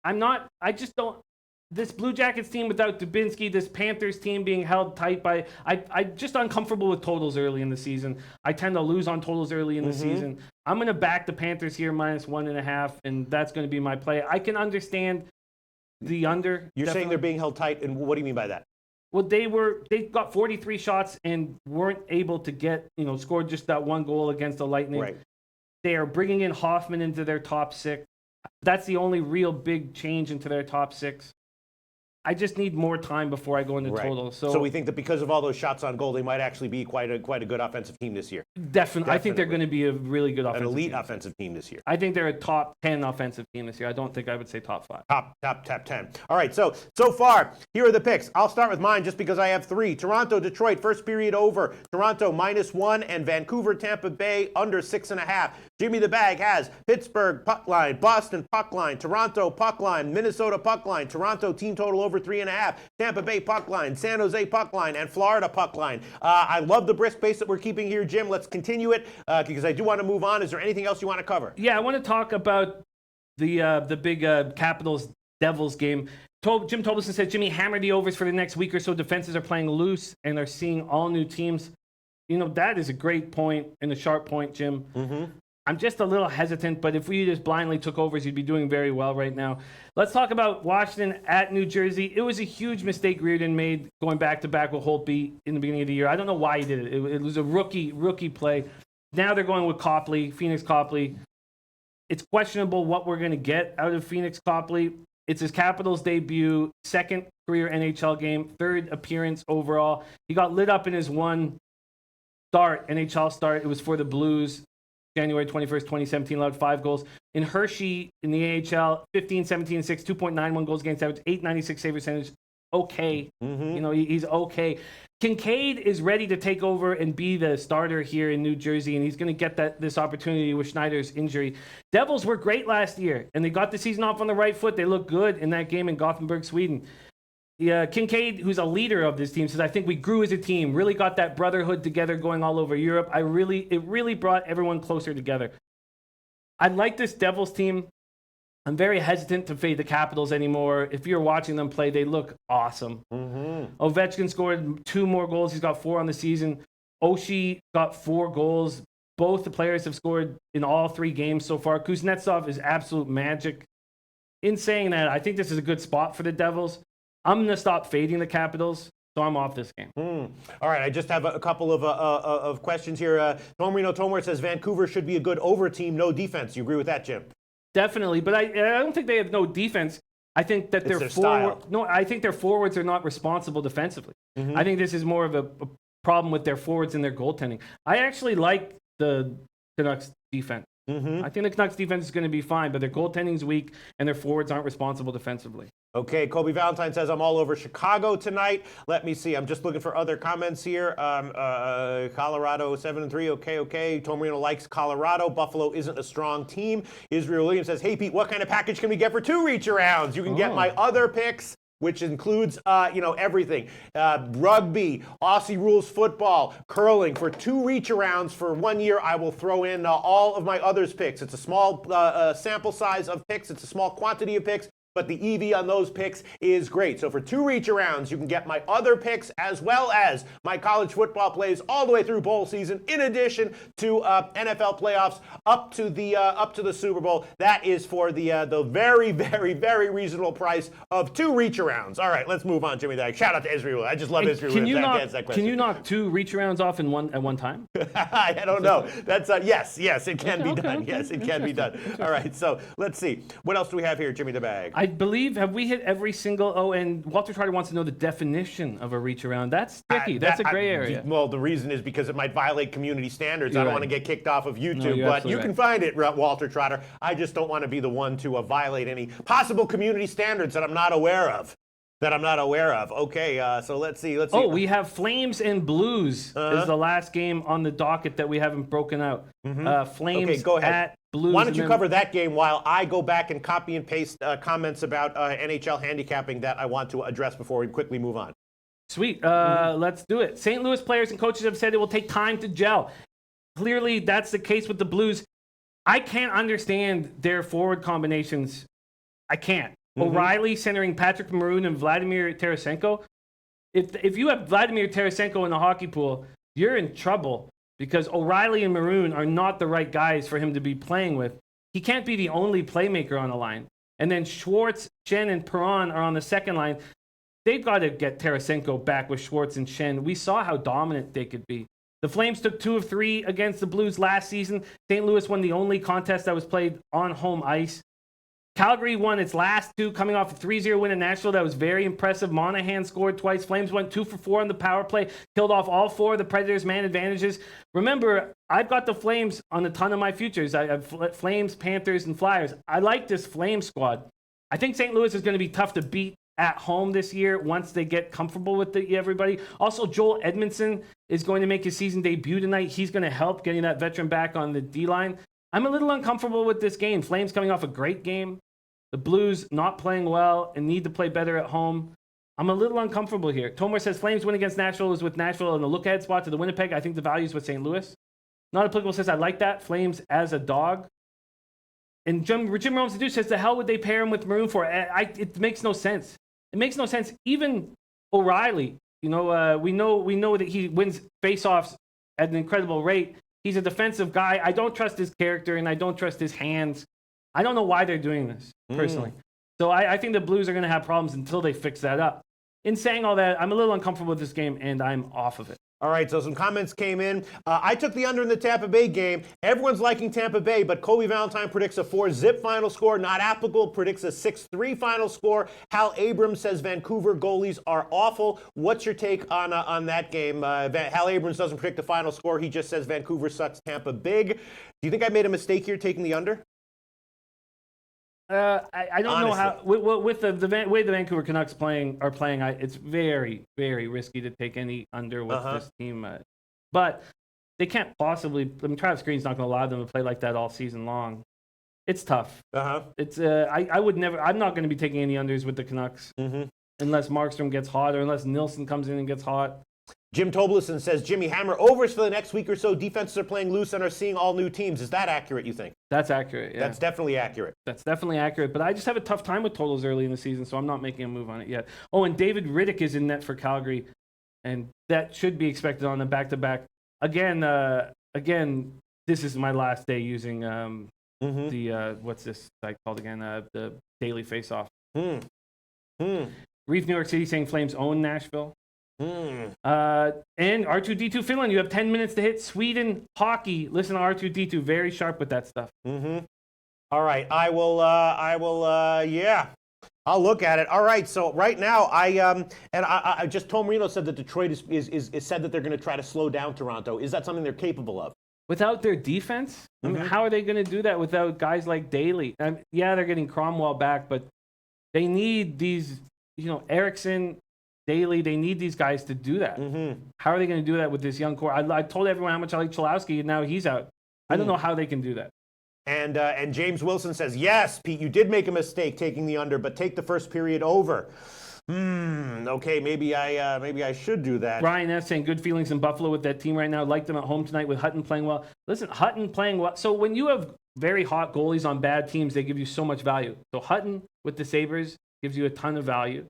I just don't. This Blue Jackets team without Dubinsky, this Panthers team being held tight by, I'm just uncomfortable with totals early in the season. I tend to lose on totals early in the season. I'm going to back the Panthers here -1.5, and that's going to be my play. I can understand the under. You're saying they're being held tight, and what do you mean by that? Well, they got 43 shots and weren't able to scored just that one goal against the Lightning. Right. They are bringing in Hoffman into their top 6. That's the only real big change into their top 6. I just need more time before I go into total. So we think that because of all those shots on goal, they might actually be quite a good offensive team this year. Definitely. I think they're going to be a really good offensive team. An elite offensive team this year. I think they're a top 10 offensive team this year. I don't think I would say top 5. Top 10. All right, so far, here are the picks. I'll start with mine just because I have 3. Toronto, Detroit, first period over. Toronto -1, and Vancouver, Tampa Bay under 6.5. Jimmy the Bag has Pittsburgh puck line, Boston puck line, Toronto puck line, Minnesota puck line, Toronto team total over 3.5, Tampa Bay puck line, San Jose puck line, and Florida puck line. I love the brisk pace that we're keeping here, Jim. Let's continue it because I do want to move on. Is there anything else you want to cover? Yeah, I want to talk about the big Capitals Devils game. Jim Tolbeson said, Jimmy, hammer the overs for the next week or so. Defenses are playing loose and are seeing all new teams. That is a great point and a sharp point, Jim. I'm just a little hesitant, but if we just blindly took overs, you'd be doing very well right now. Let's talk about Washington at New Jersey. It was a huge mistake Reardon made going back-to-back with Holtby in the beginning of the year. I don't know why he did it. It was a rookie play. Now they're going with Copley, Phoenix Copley. It's questionable what we're going to get out of Phoenix Copley. It's his Capitals debut, 2nd career NHL game, 3rd appearance overall. He got lit up in his one NHL start. It was for the Blues. January 21st, 2017, allowed 5 goals. In Hershey, in the AHL, 15, 17, 6, 2.91 goals against average, 896 save percentage. Okay. He's okay. Kincaid is ready to take over and be the starter here in New Jersey, and he's going to get this opportunity with Schneider's injury. Devils were great last year, and they got the season off on the right foot. They looked good in that game in Gothenburg, Sweden. Kincaid, who's a leader of this team, says, I think we grew as a team, really got that brotherhood together going all over Europe. It really brought everyone closer together. I like this Devils team. I'm very hesitant to fade the Capitals anymore. If you're watching them play, they look awesome. Ovechkin scored 2 more goals. He's got 4 on the season. Oshie got 4 goals. Both the players have scored in all 3 games so far. Kuznetsov is absolute magic. In saying that, I think this is a good spot for the Devils. I'm going to stop fading the Capitals, so I'm off this game. All right, I just have a couple of questions here. Tomarino Tomar says Vancouver should be a good over team, no defense. You agree with that, Jim? Definitely, but I don't think they have no defense. I think that I think their forwards are not responsible defensively. I think this is more of a problem with their forwards and their goaltending. I actually like the Canucks defense. I think the Canucks defense is going to be fine, but their goaltending is weak and their forwards aren't responsible defensively. Okay, Kobe Valentine says, I'm all over Chicago tonight. Let me see. I'm just looking for other comments here. Colorado 7-3. Okay. Tomarino likes Colorado. Buffalo isn't a strong team. Israel Williams says, hey, Pete, what kind of package can we get for 2 reach-arounds? You can get my other picks, which includes, everything. Rugby, Aussie rules football, curling. For 2 reach-arounds for 1 year, I will throw in all of my others picks. It's a small sample size of picks. It's a small quantity of picks. But the EV on those picks is great. So for 2 reach-arounds, you can get my other picks as well as my college football plays all the way through bowl season, in addition to NFL playoffs up to the Super Bowl. That is for the very, very, very reasonable price of 2 reach-arounds. All right, let's move on, Jimmy. Shout out to Israel. I just love Israel. Can you knock 2 reach-arounds off at one time? I don't know. That's yes, it can be done. Okay. Yes, it can be done. All right, so let's see. What else do we have here, Jimmy the Bag? I believe, have we hit every single, and Walter Trotter wants to know the definition of a reach around. That's tricky. That's a gray area. Well, the reason is because it might violate community standards. I don't want to get kicked off of YouTube, but you can find it, Walter Trotter. I just don't want to be the one to violate any possible community standards that I'm not aware of. Okay, so let's see. Oh, we have Flames and Blues is the last game on the docket that we haven't broken out. Flames at Blues. Why don't you cover that game while I go back and copy and paste comments about NHL handicapping that I want to address before we quickly move on. Sweet. Let's do it. St. Louis players and coaches have said it will take time to gel. Clearly, that's the case with the Blues. I can't understand their forward combinations. I can't. O'Reilly centering Patrick Maroon and Vladimir Tarasenko. If you have Vladimir Tarasenko in the hockey pool, you're in trouble because O'Reilly and Maroon are not the right guys for him to be playing with. He can't be the only playmaker on the line. And then Schwartz, Schenn, and Perron are on the second line. They've got to get Tarasenko back with Schwartz and Schenn. We saw how dominant they could be. The Flames took 2 of 3 against the Blues last season. St. Louis won the only contest that was played on home ice. Calgary won its last 2, coming off a 3-0 win in Nashville. That was very impressive. Monahan scored twice. Flames went 2 for 4 on the power play, killed off all 4 of the Predators' man advantages. Remember, I've got the Flames on a ton of my futures. I have Flames, Panthers, and Flyers. I like this Flames squad. I think St. Louis is going to be tough to beat at home this year once they get comfortable with everybody. Also, Joel Edmondson is going to make his season debut tonight. He's going to help getting that veteran back on the D-line. I'm a little uncomfortable with this game. Flames coming off a great game. The Blues not playing well and need to play better at home. I'm a little uncomfortable here. Tomer says Flames win against Nashville is with Nashville in the look-ahead spot to the Winnipeg. I think the value is with St. Louis. Not applicable says I like that. Flames as a dog. And Jim Rome says the hell would they pair him with Maroon for? It makes no sense. It makes no sense. Even O'Reilly, we know that he wins faceoffs at an incredible rate. He's a defensive guy. I don't trust his character and I don't trust his hands. I don't know why they're doing this, personally. So I think the Blues are going to have problems until they fix that up. In saying all that, I'm a little uncomfortable with this game and I'm off of it. All right, so some comments came in. I took the under in the Tampa Bay game. Everyone's liking Tampa Bay, but Kobe Valentine predicts a 4-zip final score. Not applicable, predicts a 6-3 final score. Hal Abrams says Vancouver goalies are awful. What's your take on that game? Hal Abrams doesn't predict the final score. He just says Vancouver sucks Tampa big. Do you think I made a mistake here taking the under? I don't know how with the way the Vancouver Canucks are playing. It's very, very risky to take any under with this team. But they can't possibly. I mean, Travis Green's not going to allow them to play like that all season long. It's tough. It's I would never. I'm not going to be taking any unders with the Canucks unless Markstrom gets hot or unless Nilsson comes in and gets hot. Jim Tobleson says, Jimmy Hammer, overs for the next week or so. Defenses are playing loose and are seeing all new teams. Is that accurate, you think? That's accurate, yeah. That's definitely accurate. That's definitely accurate. But I just have a tough time with totals early in the season, so I'm not making a move on it yet. Oh, and David Riddick is in net for Calgary, and that should be expected on the back-to-back. Again, this is my last day using the, what's this site called again? The Daily Faceoff. Reef, New York City saying Flames own Nashville. And R2D2 Finland, you have 10 minutes to hit Sweden hockey. Listen to R2D2, very sharp with that stuff. All right, I will, I'll look at it. All right, so right now, I just Tom Marino said that Detroit is said that they're going to try to slow down Toronto. Is that something they're capable of? Without their defense? I mean, how are they going to do that without guys like Daly? Yeah, they're getting Cromwell back, but they need these, Eriksson, Daly, they need these guys to do that. How are they going to do that with this young core? I told everyone how much I like Cholowski, and now he's out. I don't know how they can do that. And James Wilson says, yes, Pete, you did make a mistake taking the under, but take the first period over. Okay, maybe I should do that. Brian S. saying good feelings in Buffalo with that team right now. Like them at home tonight with Hutton playing well. Listen, Hutton playing well. So when you have very hot goalies on bad teams, they give you so much value. So Hutton with the Sabres gives you a ton of value.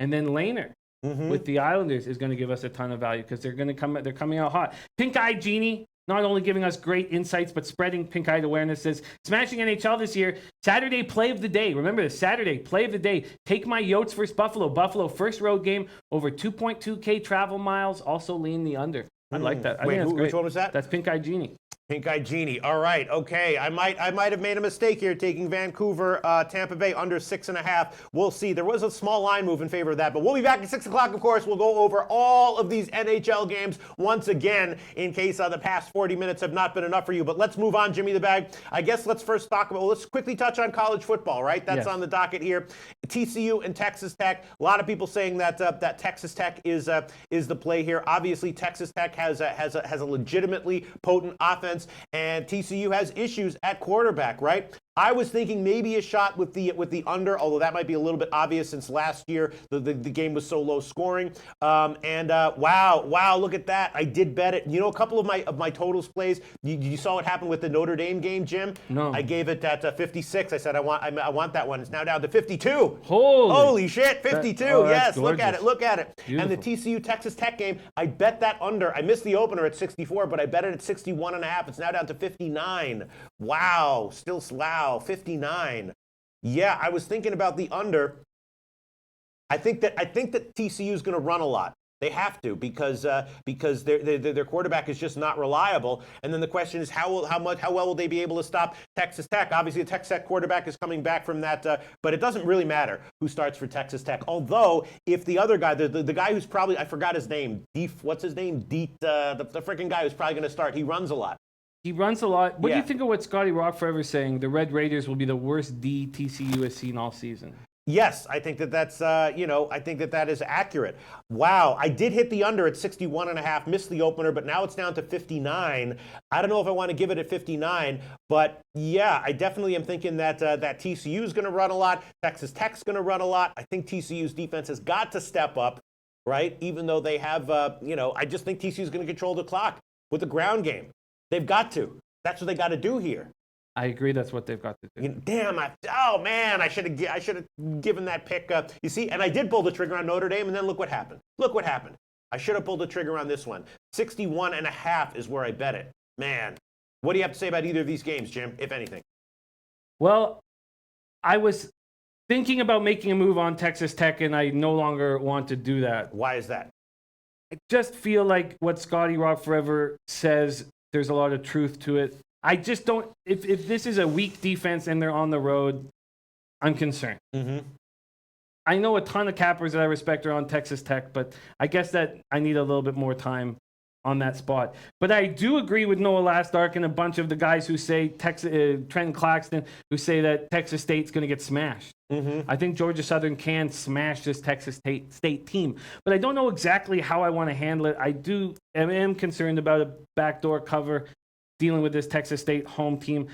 And then Lehner with the Islanders is going to give us a ton of value because they're coming out hot. Pink Eye Genie, not only giving us great insights, but spreading pink-eyed awareness, says, smashing NHL this year, Saturday play of the day. Remember this, Saturday play of the day. Take my Yotes versus Buffalo. Buffalo first road game, over 2.2K travel miles, also lean the under. I like that. I think that's great. Which one was that? That's Pink Eye Genie. Pink Eye Genie. All right. Okay. I might have made a mistake here taking Vancouver, Tampa Bay under 6.5. We'll see. There was a small line move in favor of that, but we'll be back at 6 o'clock, of course. We'll go over all of these NHL games once again in case the past 40 minutes have not been enough for you. But let's move on, Jimmy the Bag. I guess let's first talk about, let's quickly touch on college football, right? That's on the docket here. TCU and Texas Tech. A lot of people saying that that Texas Tech is the play here. Obviously, Texas Tech has a legitimately potent offense. defense, and TCU has issues at quarterback, right? I was thinking maybe a shot with the under, although that might be a little bit obvious since last year the game was so low scoring. Wow, look at that! I did bet it. You know, a couple of my totals plays. You saw what happened with the Notre Dame game, Jim? No. I gave it at 56. I said I want that one. It's now down to 52. Holy shit, 52! Yes, look at it. Beautiful. And the TCU Texas Tech game, I bet that under. I missed the opener at 64, but I bet it at 61.5. It's now down to 59. Wow, 59. Yeah, I was thinking about the under. I think that TCU is going to run a lot. They have to because their quarterback is just not reliable. And then the question is how well will they be able to stop Texas Tech? Obviously, the Texas Tech quarterback is coming back from that, but it doesn't really matter who starts for Texas Tech. Although if the other guy, the guy who's probably, I forgot his name, what's his name? The freaking guy who's probably going to start. He runs a lot. He runs a lot. What do you think of what Scotty Rock forever saying? The Red Raiders will be the worst D TCU has seen all season. Yes, I think that's I think that is accurate. Wow, I did hit the under at 61.5, missed the opener, but now it's down to 59. I don't know if I want to give it at 59, but yeah, I definitely am thinking that TCU is going to run a lot. Texas Tech's going to run a lot. I think TCU's defense has got to step up, right? Even though they have, I just think TCU is going to control the clock with the ground game. They've got to. That's what they got to do here. I agree. That's what they've got to do. Damn! I should have given that pick. You see, and I did pull the trigger on Notre Dame, and then look what happened. I should have pulled the trigger on this one. 61.5 is where I bet it. Man, what do you have to say about either of these games, Jim? If anything. Well, I was thinking about making a move on Texas Tech, and I no longer want to do that. Why is that? I just feel like what Scotty Rock forever says. There's a lot of truth to it. I just don't. If this is a weak defense and they're on the road, I'm concerned. Mm-hmm. I know a ton of cappers that I respect are on Texas Tech, but I guess that I need a little bit more time on that spot. But I do agree with Noah Lastark and a bunch of the guys who say Trenton Claxton, who say that Texas State's going to get smashed. Mm-hmm. I think Georgia Southern can smash this Texas State team, but I don't know exactly how I want to handle it. I am concerned about a backdoor cover dealing with this Texas State home team.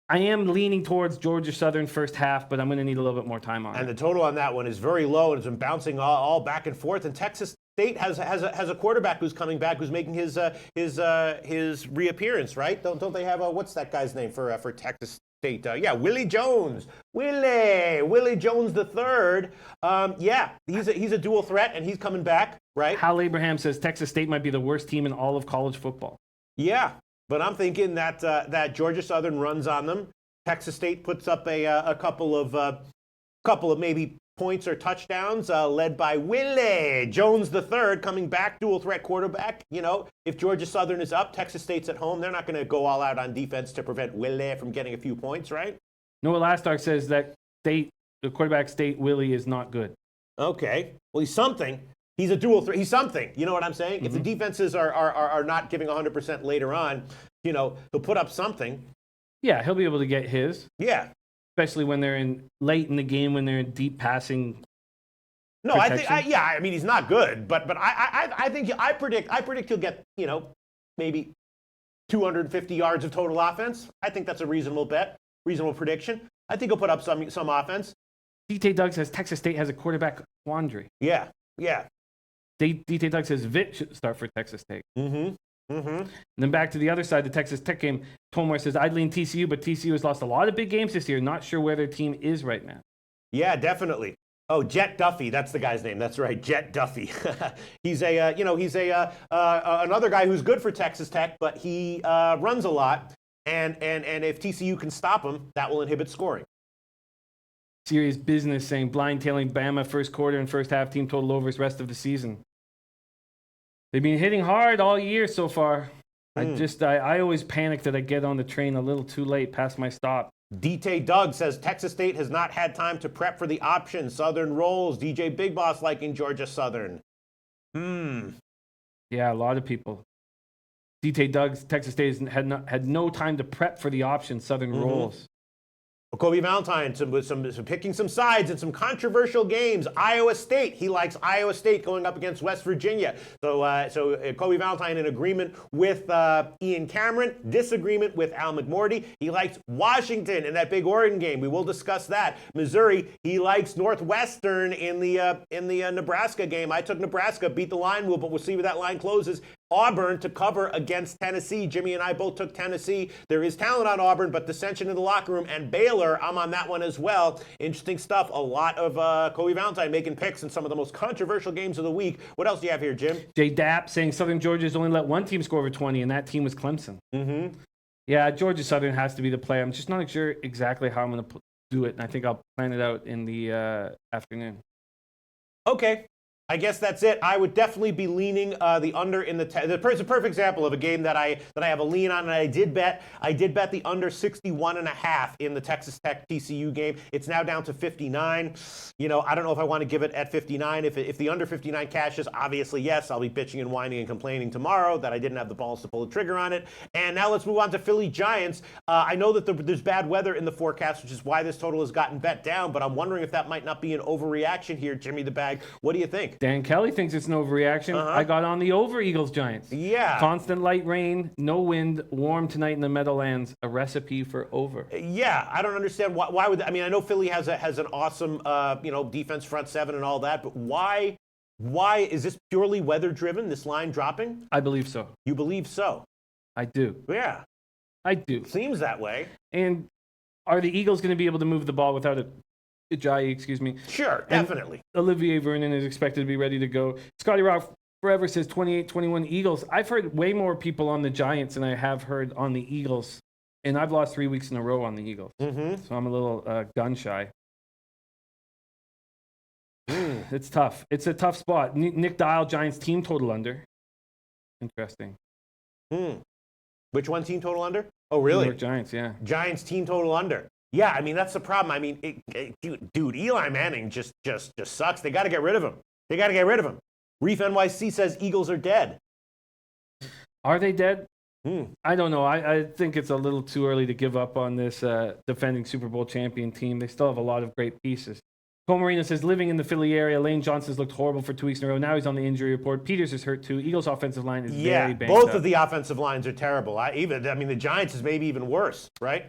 I am leaning towards Georgia Southern first half, but I'm going to need a little bit more time on it. And the total on that one is very low, and it's been bouncing all back and forth. And Texas State has a quarterback who's coming back, who's making his reappearance, right? Don't they have what's that guy's name for Texas State? Willie Jones. Willie Jones the third. He's a dual threat, and he's coming back, right? Hal Abraham says Texas State might be the worst team in all of college football. Yeah. But I'm thinking that Georgia Southern runs on them. Texas State puts up a couple of maybe points or touchdowns, led by Willie Jones III, coming back, dual threat quarterback. You know, if Georgia Southern is up, Texas State's at home. They're not going to go all out on defense to prevent Willie from getting a few points, right? Noah Lastark says that the quarterback State Willie is not good. Okay, well he's something. He's a dual threat. He's something. You know what I'm saying? Mm-hmm. If the defenses are not giving 100% later on, he'll put up something. Yeah, he'll be able to get his. Yeah. Especially when they're late in the game, when they're in deep passing. No, protection. I mean he's not good, but I predict he'll get maybe 250 yards of total offense. I think that's a reasonable bet, reasonable prediction. I think he'll put up some offense. DT Doug says Texas State has a quarterback quandary. Yeah. DT Doug says Vitt should start for Texas State. Mm-hmm. And then back to the other side, the Texas Tech game. Tomar says, I'd lean TCU, but TCU has lost a lot of big games this year. Not sure where their team is right now. Yeah, definitely. Oh, Jet Duffy, that's the guy's name. That's right, Jet Duffy. He's another guy who's good for Texas Tech, but he runs a lot. And if TCU can stop him, that will inhibit scoring. Serious business saying blind tailing Bama first quarter and first half team total overs rest of the season. They've been hitting hard all year so far. I always panic that I get on the train a little too late past my stop. DT Doug says Texas State has not had time to prep for the option. Southern rolls. DJ Big Boss liking Georgia Southern. Yeah, a lot of people. DT Doug's Texas State had no time to prep for the option. Southern rolls. Kobe Valentine, some picking some sides in some controversial games. Iowa State, he likes Iowa State going up against West Virginia. So Kobe Valentine in agreement with Ian Cameron, disagreement with Al McMorty. He likes Washington in that big Oregon game. We will discuss that. Missouri, he likes Northwestern in the Nebraska game. I took Nebraska, beat the line move, but we'll see where that line closes. Auburn to cover against Tennessee. Jimmy and I both took Tennessee. There is talent on Auburn, but dissension in the locker room. And Baylor, I'm on that one as well. Interesting stuff. A lot of Kobe Valentine making picks in some of the most controversial games of the week. What else do you have here, Jim? Jay Dapp saying Southern Georgia's only let one team score over 20, and that team was Clemson. Mm-hmm. Yeah, Georgia Southern has to be the play. I'm just not sure exactly how I'm going to do it, and I think I'll plan it out in the afternoon. Okay. I guess that's it. I would definitely be leaning the under in it's a perfect example of a game that I have a lean on, and I did bet the under 61.5 in the Texas Tech TCU game. It's now down to 59. I don't know if I want to give it at 59. If the under 59 cashes, obviously yes, I'll be bitching and whining and complaining tomorrow that I didn't have the balls to pull the trigger on it. And now let's move on to Philly Giants. I know that there's bad weather in the forecast, which is why this total has gotten bet down, but I'm wondering if that might not be an overreaction here. Jimmy the Bag, what do you think? Dan Kelly thinks it's an overreaction. I got on the over Eagles Giants. Yeah. Constant light rain, no wind, warm tonight in the Meadowlands. A recipe for over. Yeah, I don't understand why would. I mean, I know Philly has an awesome defense front seven and all that, but why is this purely weather driven? This line dropping? I believe so. You believe so? I do. Yeah, I do. Seems that way. And are the Eagles going to be able to move the ball without a Ajayi, excuse me? Sure, definitely. And Olivier Vernon is expected to be ready to go. Scotty Rock Forever says 28-21 Eagles. I've heard way more people on the Giants than I have heard on the Eagles, and I've lost 3 weeks in a row on the Eagles. Mm-hmm. So I'm a little gun shy. It's tough. It's a tough spot. Nick Dial, Giants team total under. Interesting. Which one team total under? Oh, really? New York Giants, yeah. Giants team total under. Yeah, I mean, that's the problem. I mean, dude, Eli Manning just sucks. They got to get rid of him. Reef NYC says Eagles are dead. Are they dead? I don't know. I think it's a little too early to give up on this defending Super Bowl champion team. They still have a lot of great pieces. Cole Marino says, living in the Philly area, Lane Johnson's looked horrible for 2 weeks in a row. Now he's on the injury report. Peters is hurt too. Eagles' offensive line is very banged both up. of the offensive lines are terrible. The Giants is maybe even worse, right?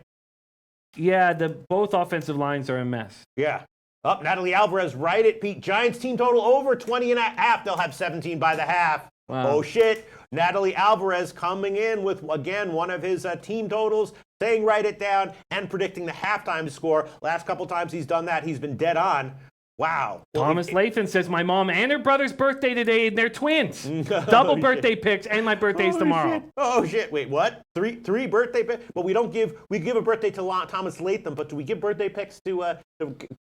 Yeah, both offensive lines are a mess. Yeah. Natalie Alvarez right at Pete. Giants team total over 20.5. They'll have 17 by the half. Wow. Oh, shit. Natalie Alvarez coming in with, again, one of his team totals, saying write it down, and predicting the halftime score. Last couple times he's done that, he's been dead on. Wow. Thomas Lathan says, my mom and her brother's birthday today, and they're twins. Double birthday picks, and my birthday's tomorrow. Shit. Oh, shit. Wait, what? Three birthday picks? But we give a birthday to Thomas Lathan, but do we give birthday picks to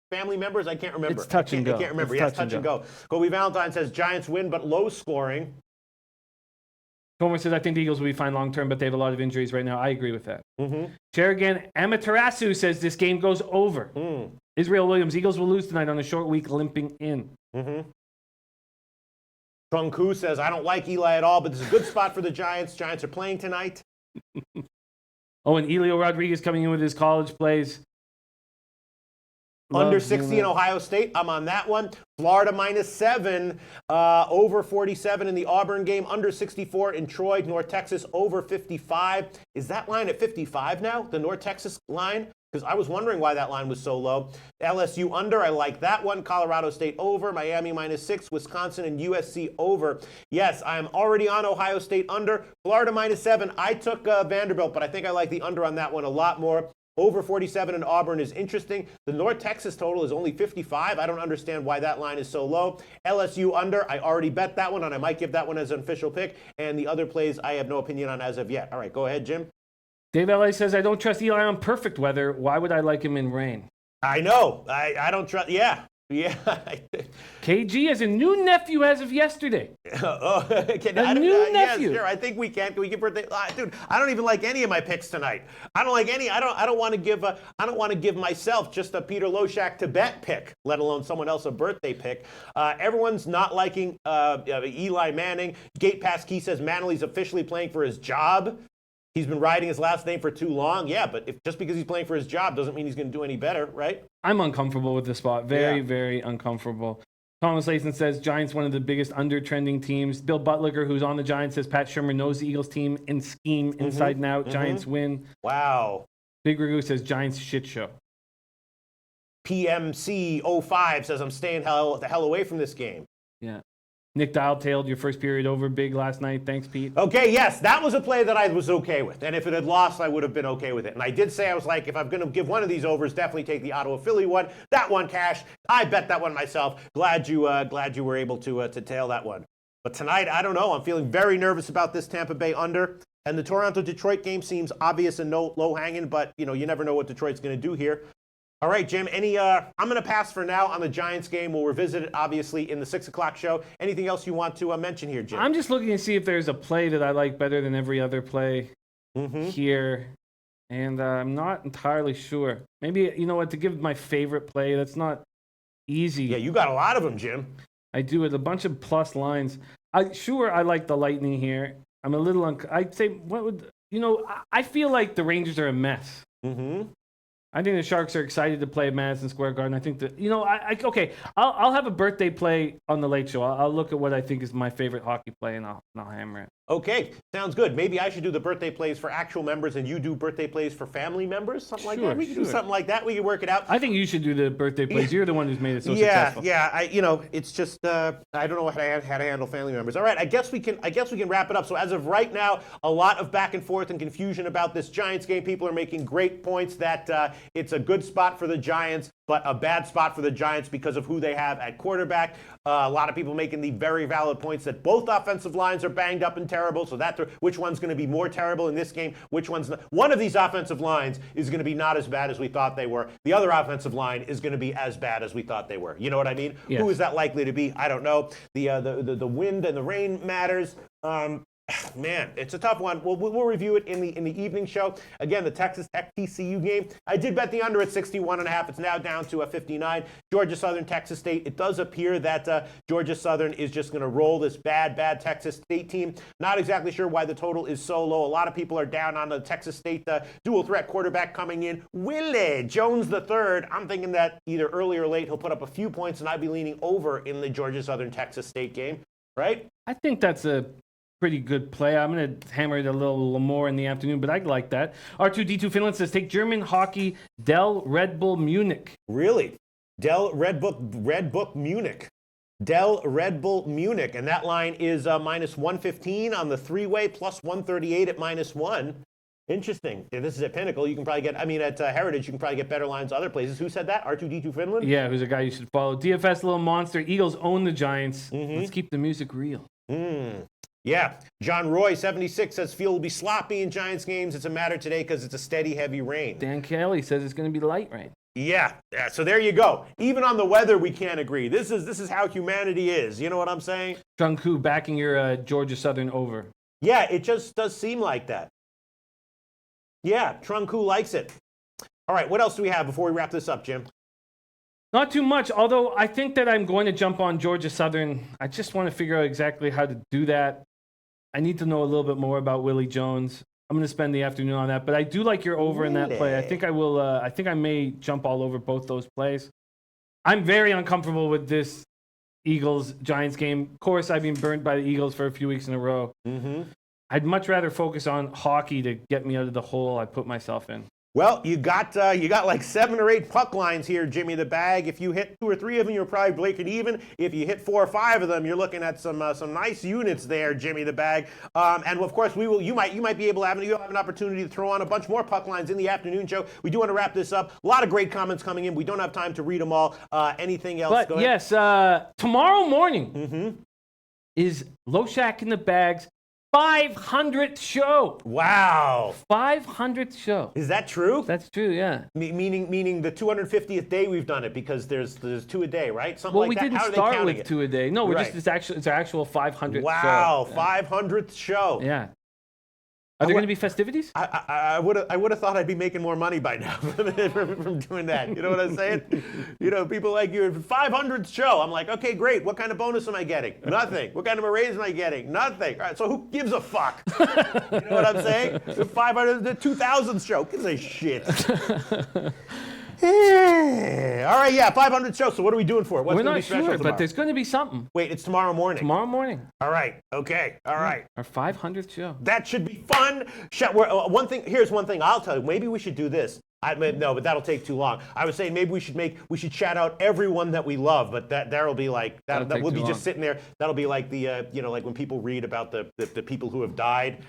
family members? I can't remember. It's touch and go. I can't remember. Yes, touch and go. Kobe Valentine says, Giants win, but low scoring. Comer says, I think the Eagles will be fine long term, but they have a lot of injuries right now. I agree with that. Cherrigan Amaterasu says this game goes over. Israel Williams, Eagles will lose tonight on a short week, limping in. Trunku says, I don't like Eli at all, but this is a good spot for the Giants. Giants are playing tonight. And Elio Rodriguez coming in with his college plays. Under 60 in Ohio State. I'm on that one. Florida -7. Over 47 in the Auburn game. Under 64 in Troy. North Texas over 55. Is that line at 55 now? The North Texas line? Because I was wondering why that line was so low. LSU under. I like that one. Colorado State over. Miami -6. Wisconsin and USC over. Yes, I am already on Ohio State under. Florida -7. I took Vanderbilt, but I think I like the under on that one a lot more. Over 47 in Auburn is interesting. The North Texas total is only 55. I don't understand why that line is so low. LSU under. I already bet that one, and I might give that one as an official pick. And the other plays I have no opinion on as of yet. All right, go ahead, Jim. Dave L.A. says, I don't trust Eli on perfect weather. Why would I like him in rain? I know. I don't trust. Yeah. KG has a new nephew as of yesterday. A new nephew. Yes, sure. I think we can. Can we give birthday? Dude, I don't even like any of my picks tonight. I don't like any. I don't want to give. I don't want to give myself just a Peter Loshak to bet pick, let alone someone else a birthday pick. Everyone's not liking Eli Manning. Gate Pass Key says Manley's officially playing for his job. He's been riding his last name for too long. Yeah, but just because he's playing for his job doesn't mean he's going to do any better, right? I'm uncomfortable with the spot. Very uncomfortable. Thomas Layson says Giants one of the biggest under-trending teams. Bill Butliger, who's on the Giants, says Pat Shurmur knows the Eagles team and scheme inside and out. Giants win. Wow. Big Ragu says Giants shit show. PMC05 says I'm staying the hell away from this game. Yeah. Nick Dial-tailed your first period over big last night. Thanks, Pete. Okay, yes, that was a play that I was okay with. And if it had lost, I would have been okay with it. And I did say, I was like, if I'm going to give one of these overs, definitely take the Ottawa-Philly one. That one cashed. I bet that one myself. Glad you were able to tail that one. But tonight, I don't know. I'm feeling very nervous about this Tampa Bay under. And the Toronto-Detroit game seems obvious and low-hanging, but, you never know what Detroit's going to do here. All right, Jim, I'm going to pass for now on the Giants game. We'll revisit it, obviously, in the 6 o'clock show. Anything else you want to mention here, Jim? I'm just looking to see if there's a play that I like better than every other play here. And I'm not entirely sure. Maybe, you know what, to give my favorite play, that's not easy. Yeah, you got a lot of them, Jim. I do with a bunch of plus lines. I like the Lightning here. I'm a little, I'd say, I feel like the Rangers are a mess. I think the Sharks are excited to play at Madison Square Garden. I think that, I'll have a birthday play on the Late Show. I'll look at what I think is my favorite hockey play, and I'll hammer it. Okay, sounds good. Maybe I should do the birthday plays for actual members, and you do birthday plays for family members, something like that. We can do something like that. We can work it out. I think you should do the birthday plays. You're the one who's made it so successful. Yeah. It's just I don't know how to handle family members. All right, I guess we can wrap it up. So as of right now, a lot of back and forth and confusion about this Giants game. People are making great points that it's a good spot for the Giants, but a bad spot for the Giants because of who they have at quarterback. A lot of people making the very valid points that both offensive lines are banged up and terrible, so that's which one's going to be more terrible in this game, which one's not. One of these offensive lines is going to be not as bad as we thought they were. The other offensive line is going to be as bad as we thought they were. You know what I mean? Yes. Who is that likely to be? I don't know. The wind and the rain matters. Man, it's a tough one. We'll review it in the evening show. Again, the Texas Tech TCU game. I did bet the under at 61.5. It's now down to 59. Georgia Southern, Texas State. It does appear that Georgia Southern is just going to roll this bad Texas State team. Not exactly sure why the total is so low. A lot of people are down on the Texas State dual threat quarterback coming in, Willie Jones III. I'm thinking that either early or late he'll put up a few points, and I'd be leaning over in the Georgia Southern Texas State game. Right? I think that's a pretty good play. I'm going to hammer it a little more in the afternoon, but I like that. R2D2 Finland says take German hockey, Dell Red Bull Munich. Really? Dell Red Book Munich. Dell Red Bull Munich. And that line is minus 115 on the three-way, plus 138 at minus 1. Interesting. If this is at Pinnacle, you can probably get, at Heritage, you can probably get better lines other places. Who said that? R2D2 Finland? Yeah, who's a guy you should follow. DFS Little Monster. Eagles own the Giants. Let's keep the music real. Yeah. John Roy, 76, says field will be sloppy in Giants games. It's a matter today because it's a steady, heavy rain. Dan Kelly says it's going to be light rain. Yeah. So there you go. Even on the weather, we can't agree. This is how humanity is. You know what I'm saying? Junku backing your Georgia Southern over. Yeah, it just does seem like that. Yeah, Trunku likes it. All right, what else do we have before we wrap this up, Jim? Not too much, although I think that I'm going to jump on Georgia Southern. I just want to figure out exactly how to do that. I need to know a little bit more about Willie Jones. I'm going to spend the afternoon on that, but I do like your over in that play. I think I will. I think I may jump all over both those plays. I'm very uncomfortable with this Eagles-Giants game. Of course, I've been burned by the Eagles for a few weeks in a row. I'd much rather focus on hockey to get me out of the hole I put myself in. Well, you got like 7 or 8 puck lines here, Jimmy the Bag. If you hit 2 or 3 of them, you're probably breaking even. If you hit 4 or 5 of them, you're looking at some nice units there, Jimmy the Bag. And of course, you might be able to have an opportunity to throw on a bunch more puck lines in the afternoon show. We do want to wrap this up. A lot of great comments coming in. We don't have time to read them all. Anything else? But yes, tomorrow morning is Loshak in the Bag's 500th show. Wow. 500th show. Is that true? That's true, yeah. Meaning the 250th day we've done it, because there's 2 a day, right? Something like that. Well, we didn't start with 2 a day. No, we're just it's our actual 500th show. Wow, 500th show. Yeah. Are there going to be festivities? I would have thought I'd be making more money by now from doing that. You know what I'm saying? People like you, 500th show. I'm like, okay, great. What kind of bonus am I getting? Nothing. What kind of a raise am I getting? Nothing. All right, so who gives a fuck? You know what I'm saying? The 2000th show. Who gives a shit? All right, 500th show. So what are we doing for it? What's We're going to be not special sure, tomorrow? but there's going to be something. Wait, it's tomorrow morning. Tomorrow morning. All right. Okay. All right. Our 500th show. That should be fun. Here's one thing I'll tell you. Maybe we should do this. No, but that'll take too long. I was saying maybe we should shout out everyone that we love, but that'll be like that we'll be just sitting there. That'll be like the like when people read about the people who have died.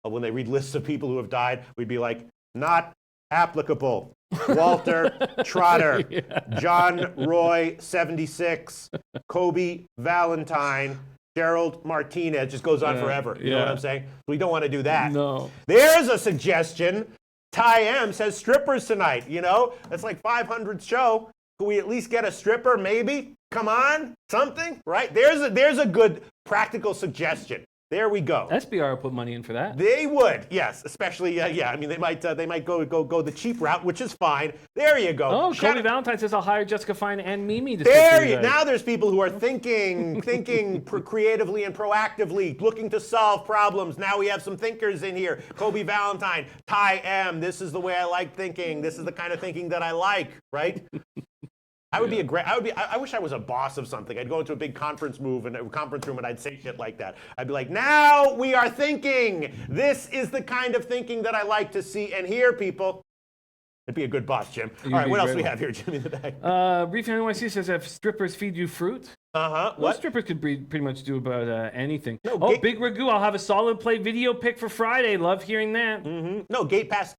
When they read lists of people who have died, we'd be like, not applicable. Walter Trotter, John Roy 76, Kobe Valentine, Gerald Martinez. Just goes on forever. You know what I'm saying? We don't want to do that. No. There's a suggestion. Ty M says strippers tonight. That's like 500th show. Could we at least get a stripper? Maybe. Come on, something, right? There's a good practical suggestion. There we go. SBR will put money in for that. They would, yes. Especially, I mean, they might go the cheap route, which is fine. There you go. Oh, Kobe Valentine says I'll hire Jessica Fine and Mimi to Now there's people who are thinking creatively and proactively, looking to solve problems. Now we have some thinkers in here. Kobe Valentine, Ty M. This is the way I like thinking. This is the kind of thinking that I like, right? I wish I was a boss of something. I'd go into a big conference room and I'd say shit like that. I'd be like, now we are thinking. This is the kind of thinking that I like to see and hear, people. It'd be a good boss, Jim. All right, what else do we have here, Jimmy, today? Reef NYC says if strippers feed you fruit. What? Strippers could pretty much do about anything. No, Big Ragu, I'll have a solid play video pick for Friday. Love hearing that. Mm-hmm. No, Gate Pass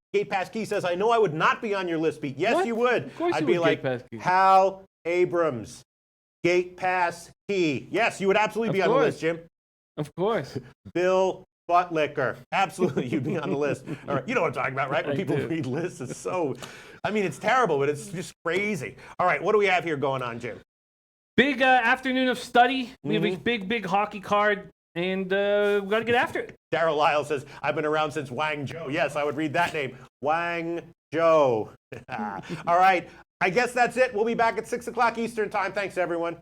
Key says, I know I would not be on your list, Pete. Yes, you would. Of course I'd you be would, like, Gate Pass Key. Hal Abrams, Gate Pass Key. Yes, you would absolutely be on the list, Jim. Of course. Bill Buttlicker. Absolutely, you'd be on the list. All right, you know what I'm talking about, right? When people read lists, it's so... I mean, it's terrible, but it's just crazy. All right, what do we have here going on, Jim? Big afternoon of study. We have a big hockey card, and we got to get after it. Daryl Lyle says, I've been around since Wang Zhou. Yes, I would read that name. Wang Zhou. All right, I guess that's it. We'll be back at 6 o'clock Eastern time. Thanks, everyone.